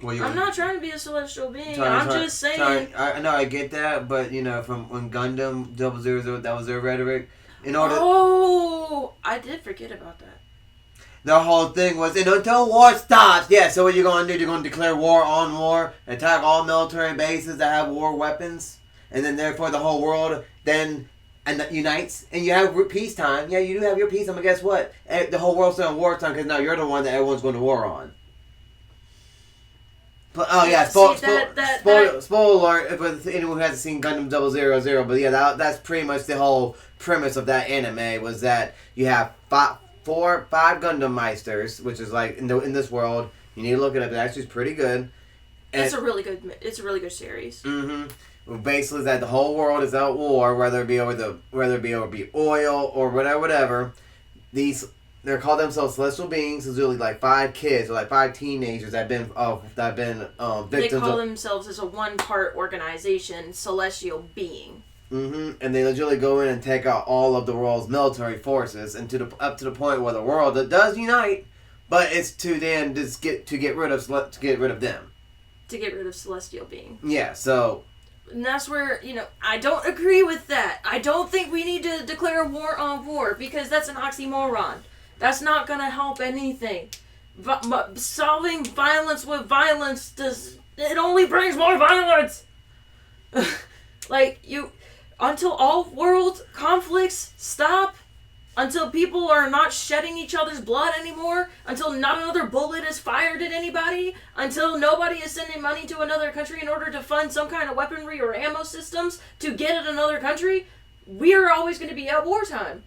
Speaker 2: I'm not trying to be a celestial being. I'm just saying.
Speaker 3: I know, I get that, but from when Gundam 000, that was their rhetoric.
Speaker 2: I did forget about that.
Speaker 3: The whole thing was, until war stops. Yeah, so what you're going to do? You're going to declare war on war, attack all military bases that have war weapons, and then therefore the whole world then unites, and you have peacetime. Yeah, you do have your peacetime, but guess what? The whole world's still in wartime because now you're the one that everyone's going to war on. Spoiler alert for anyone who hasn't seen Gundam 000, but yeah, that's pretty much the whole premise of that anime, was that you have five Gundam Meisters, which is in this world. You need to look it up. It actually is pretty good. And
Speaker 2: it's a really good series.
Speaker 3: Mm-hmm. Well, basically, that the whole world is at war, whether it be over oil or whatever. They call themselves celestial beings. It's really 5 kids or 5 teenagers that have been victims.
Speaker 2: They call themselves as a one-part organization, celestial being.
Speaker 3: Mm-hmm. And they literally go in and take out all of the world's military forces, and up to the point where the world does unite, but it's to then just get rid of them.
Speaker 2: To get rid of celestial being.
Speaker 3: Yeah. So.
Speaker 2: And that's where, I don't agree with that. I don't think we need to declare war on war because that's an oxymoron. That's not going to help anything. Solving violence with violence it only brings more violence. Until all world conflicts stop, until people are not shedding each other's blood anymore, until not another bullet is fired at anybody, until nobody is sending money to another country in order to fund some kind of weaponry or ammo systems to get at another country, we are always going to be at wartime.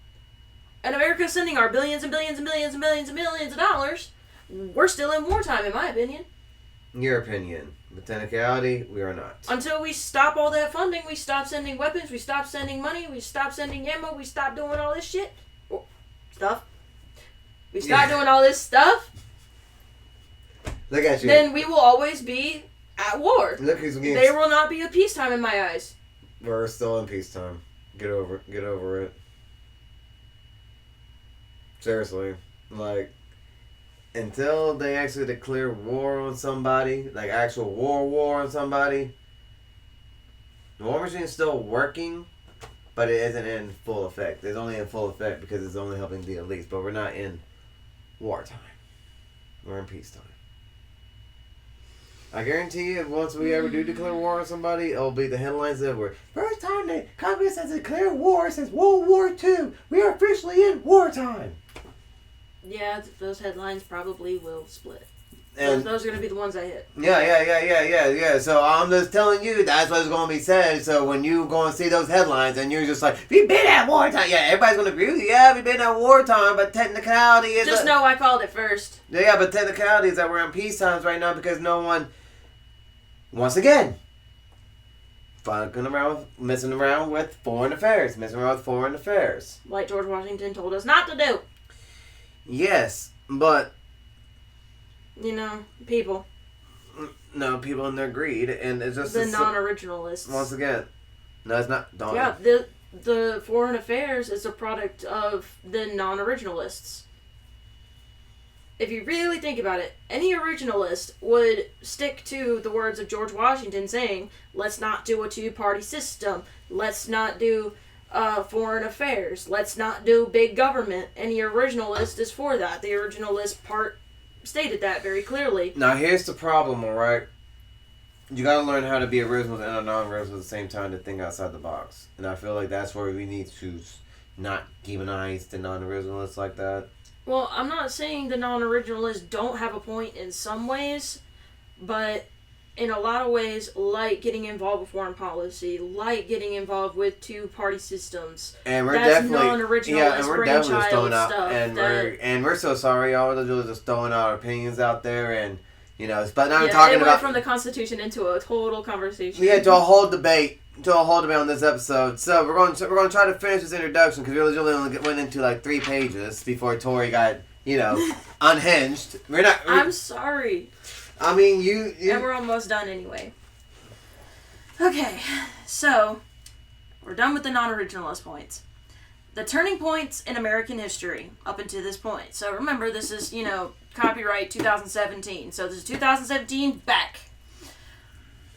Speaker 2: And America's sending our billions and billions and billions and billions and billions of dollars. We're still in wartime, in my opinion.
Speaker 3: Your opinion. But technicality, we are not.
Speaker 2: Until we stop all that funding, we stop sending weapons, we stop sending money, we stop sending ammo, we stop doing all this shit. We start doing all this stuff.
Speaker 3: Look at you.
Speaker 2: Then we will always be at war.
Speaker 3: Look who's getting.
Speaker 2: There will not be a peacetime in my eyes.
Speaker 3: We're still in peacetime. Get over it. Seriously. Like, until they actually declare war on somebody, like actual war on somebody, the war machine is still working, but it isn't in full effect. It's only in full effect because it's only helping the elites, but we're not in wartime. We're in peacetime. I guarantee you, once we ever do declare war on somebody, it'll be the headlines that were first time the communists has declared war since World War II. We are officially in wartime.
Speaker 2: Yeah, those headlines probably will split.
Speaker 3: And
Speaker 2: Those are going to be the ones I hit.
Speaker 3: yeah. So I'm just telling you that's what's going to be said. So when you go and see those headlines and you're just like, we've been at wartime. Yeah, everybody's going to agree with you. Yeah, we've been at wartime, but technicality is...
Speaker 2: Just know I called it first.
Speaker 3: Yeah, but technicality is that we're in peace times right now because no one, once again, messing around with foreign affairs.
Speaker 2: Like George Washington told us not to do.
Speaker 3: Yes, but...
Speaker 2: You know, people.
Speaker 3: No, people and their greed, and it's just...
Speaker 2: The non-originalists.
Speaker 3: Once again, no, it's not... Don't.
Speaker 2: Yeah, the foreign affairs is a product of the non-originalists. If you really think about it, any originalist would stick to the words of George Washington saying, let's not do a two-party system, let's not do foreign affairs, let's not do big government. Any originalist is for that. The originalist part stated that very clearly.
Speaker 3: Now here's the problem, alright? You gotta learn how to be original and non-original at the same time to think outside the box. And I feel like that's where we need to not demonize the non-originalists like that.
Speaker 2: Well, I'm not saying the non-originalists don't have a point in some ways, but in a lot of ways, like getting involved with foreign policy, like getting involved with two-party systems,
Speaker 3: and we're
Speaker 2: that's
Speaker 3: definitely
Speaker 2: non-originalist
Speaker 3: and we're definitely just throwing out,
Speaker 2: stuff.
Speaker 3: and we're so sorry, y'all. We're just throwing out our opinions out there, and you know, but now I'm
Speaker 2: it
Speaker 3: talking
Speaker 2: went
Speaker 3: about
Speaker 2: from the Constitution into a total conversation.
Speaker 3: Yeah, to a whole debate on this episode. So we're going to try to finish this introduction because we originally only went into like 3 pages before Tori got unhinged.
Speaker 2: I'm sorry.
Speaker 3: I mean, you
Speaker 2: and we're almost done anyway. Okay, so we're done with the non-originalist points. The turning points in American history up until this point. So remember, this is, copyright 2017. So this is 2017 back.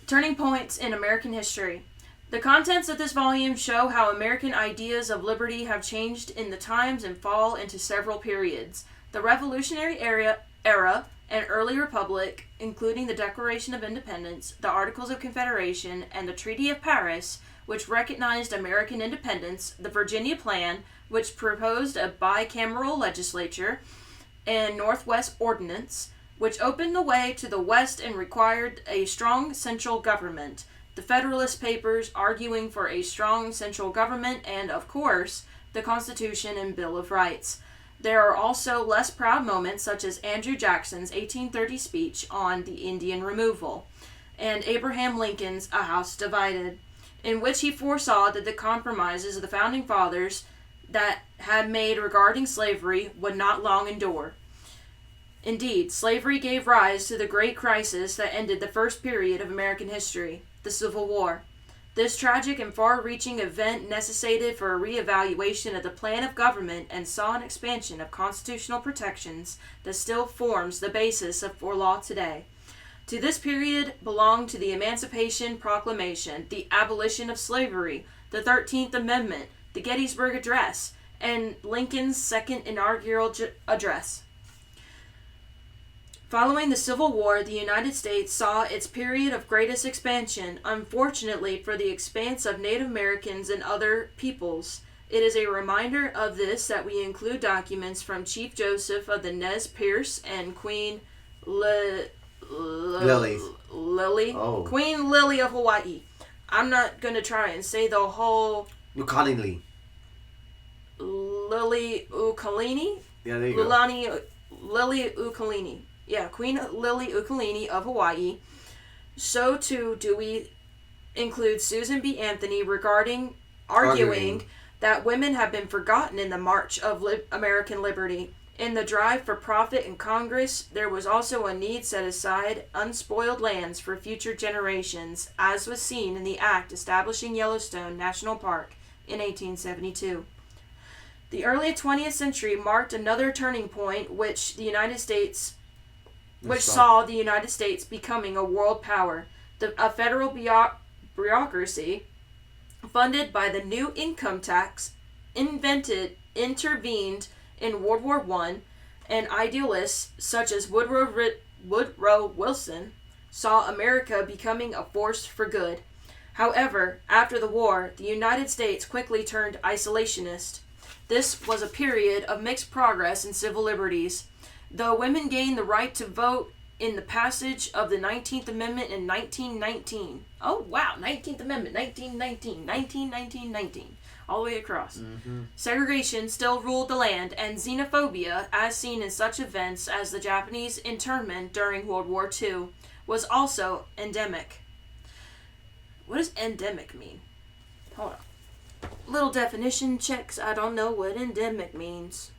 Speaker 2: Turning points in American history. The contents of this volume show how American ideas of liberty have changed in the times and fall into several periods. The Revolutionary era and early Republic, including the Declaration of Independence, the Articles of Confederation, and the Treaty of Paris, which recognized American independence, the Virginia Plan, which proposed a bicameral legislature, and Northwest Ordinance, which opened the way to the West and required a strong central government, the Federalist Papers arguing for a strong central government, and, of course, the Constitution and Bill of Rights. There are also less proud moments, such as Andrew Jackson's 1830 speech on the Indian removal, and Abraham Lincoln's A House Divided, in which he foresaw that the compromises of the Founding Fathers that had made regarding slavery would not long endure. Indeed, slavery gave rise to the great crisis that ended the first period of American history, the Civil War. This tragic and far-reaching event necessitated for a re-evaluation of the plan of government and saw an expansion of constitutional protections that still forms the basis for law today. To this period belong to the Emancipation Proclamation, the abolition of slavery, the 13th Amendment, the Gettysburg Address, and Lincoln's second inaugural address. Following the Civil War, the United States saw its period of greatest expansion. Unfortunately for the expanse of Native Americans and other peoples, it is a reminder of this that we include documents from Chief Joseph of the Nez Perce and Queen Lily.
Speaker 3: Oh.
Speaker 2: Queen Lily of Hawaii. I'm not going to try and say the whole...
Speaker 3: Lili.
Speaker 2: Lily Ukulini?
Speaker 3: Yeah, there you go.
Speaker 2: Lily Ukulini. Yeah, Queen Lily Ukulini of Hawaii. So too do we include Susan B. Anthony arguing that women have been forgotten in the march of American liberty. In the drive for profit in Congress, there was also a need set aside unspoiled lands for future generations, as was seen in the act establishing Yellowstone National Park in 1872. The early 20th century marked another turning point which saw the United States becoming a world power. A federal bureaucracy funded by the new income tax intervened in World War I, and idealists such as Woodrow Wilson saw America becoming a force for good. However, after the war, the United States quickly turned isolationist. This was a period of mixed progress in civil liberties. Though women gained the right to vote in the passage of the 19th Amendment in 1919. Oh, wow, 19th Amendment, 1919, all the way across.
Speaker 3: Mm-hmm.
Speaker 2: Segregation still ruled the land, and xenophobia, as seen in such events as the Japanese internment during World War II, was also endemic. What does endemic mean? Hold on. Little definition checks. I don't know what endemic means.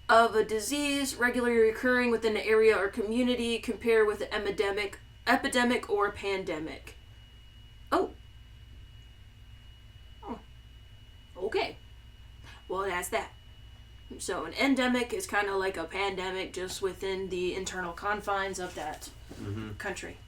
Speaker 2: Of a disease regularly occurring within an area or community, compare with an epidemic or pandemic. Oh. Okay. Well, that's that. So an endemic is kind of like a pandemic, just within the internal confines of that country.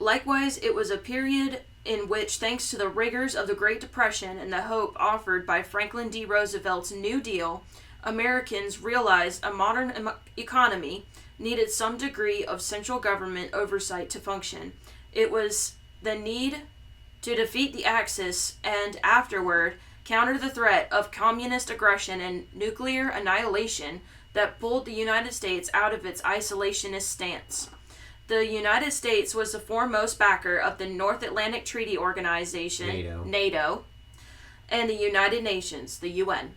Speaker 2: Likewise, it was a period in which, thanks to the rigors of the Great Depression and the hope offered by Franklin D. Roosevelt's New Deal, Americans realized a modern economy needed some degree of central government oversight to function. It was the need to defeat the Axis and, afterward, counter the threat of communist aggression and nuclear annihilation that pulled the United States out of its isolationist stance. The United States was the foremost backer of the North Atlantic Treaty Organization, NATO, and the United Nations, the UN.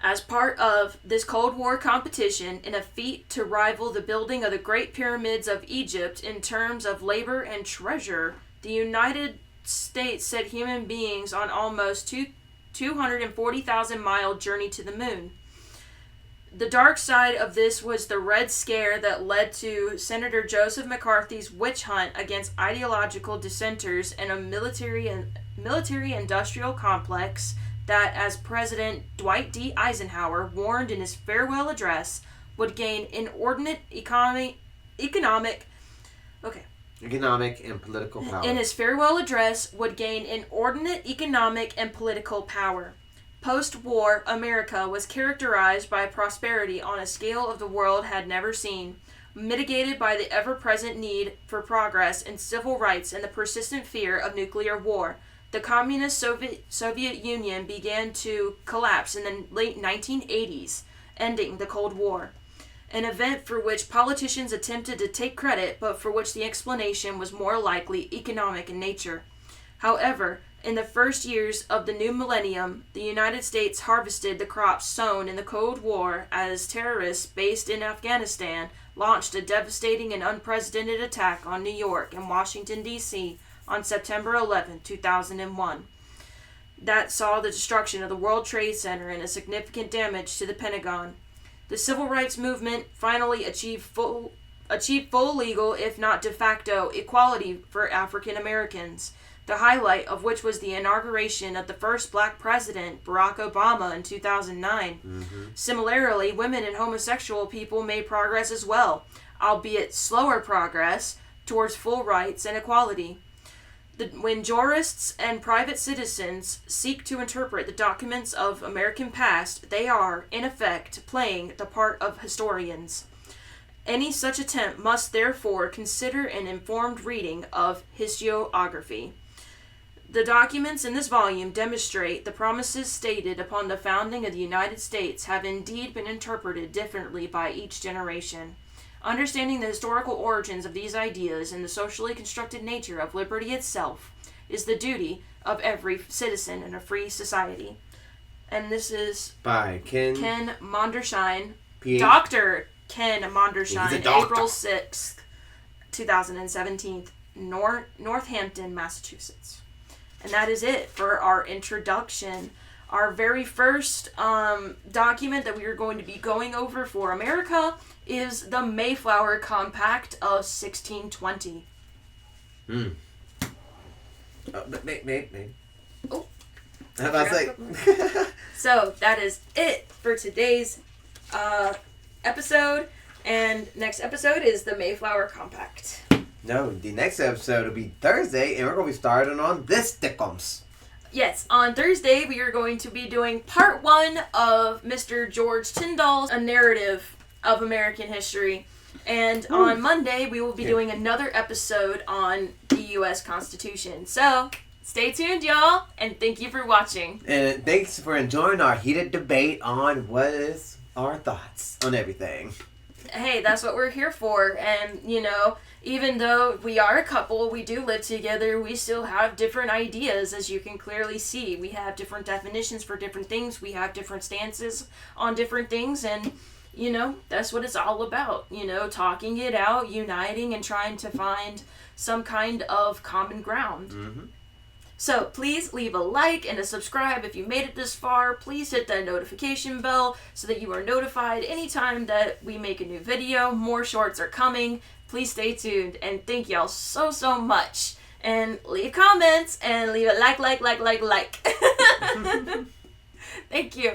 Speaker 2: As part of this Cold War competition, in a feat to rival the building of the Great Pyramids of Egypt in terms of labor and treasure, the United States set human beings on almost 240,000-mile journey to the moon. The dark side of this was the Red Scare that led to Senator Joseph McCarthy's witch hunt against ideological dissenters and a military-industrial complex that, as President Dwight D. Eisenhower warned in his farewell address, would gain inordinate economic
Speaker 3: and political power.
Speaker 2: In his farewell address, would gain inordinate economic and political power. Post-war America was characterized by prosperity on a scale of the world had never seen, mitigated by the ever-present need for progress in civil rights and the persistent fear of nuclear war. The communist Soviet Union began to collapse in the late 1980s, ending the Cold War. An event for which politicians attempted to take credit, but for which the explanation was more likely economic in nature. However, in the first years of the new millennium, the United States harvested the crops sown in the Cold War as terrorists based in Afghanistan launched a devastating and unprecedented attack on New York and Washington, D.C. on September 11, 2001. That saw the destruction of the World Trade Center and a significant damage to the Pentagon. The civil rights movement finally achieved full legal, if not de facto, equality for African Americans, the highlight of which was the inauguration of the first black president, Barack Obama, in 2009. Similarly, women and homosexual people made progress as well, albeit slower progress, towards full rights and equality. When jurists and private citizens seek to interpret the documents of American past, they are, in effect, playing the part of historians. Any such attempt must therefore consider an informed reading of historiography. The documents in this volume demonstrate the promises stated upon the founding of the United States have indeed been interpreted differently by each generation. Understanding the historical origins of these ideas and the socially constructed nature of liberty itself is the duty of every citizen in a free society. And this is
Speaker 3: by Ken
Speaker 2: Mondersheim,
Speaker 3: PhD.
Speaker 2: Dr. Ken Mondersheim,
Speaker 3: He's a doctor.
Speaker 2: April 6th, 2017, Northampton, Massachusetts. And that is it for our introduction Our very first document that we are going to be going over for America is the Mayflower Compact of 1620.
Speaker 3: Maybe.
Speaker 2: Oh.
Speaker 3: How about I say?
Speaker 2: So that is it for today's episode. And next episode is the Mayflower Compact.
Speaker 3: No, the next episode will be Thursday, and we're going to be starting on this Stickums.
Speaker 2: Yes, on Thursday we are going to be doing part 1 of Mr. George Tyndall's A Narrative of American History. And on Monday we will be doing another episode on the U.S. Constitution. So, stay tuned, y'all, and thank you for watching.
Speaker 3: And thanks for enjoying our heated debate on what is our thoughts on everything.
Speaker 2: Hey, that's what we're here for. And, you know, even though we are a couple, we do live together, we still have different ideas, as you can clearly see. We have different definitions for different things. We have different stances on different things. And, you know, that's what it's all about. You know, talking it out, uniting, and trying to find some kind of common ground.
Speaker 3: Mm-hmm.
Speaker 2: So please leave a like and a subscribe if you made it this far. Please hit that notification bell so that you are notified anytime that we make a new video. More shorts are coming. Please stay tuned, and thank y'all so much. And leave comments and leave a like. Thank you.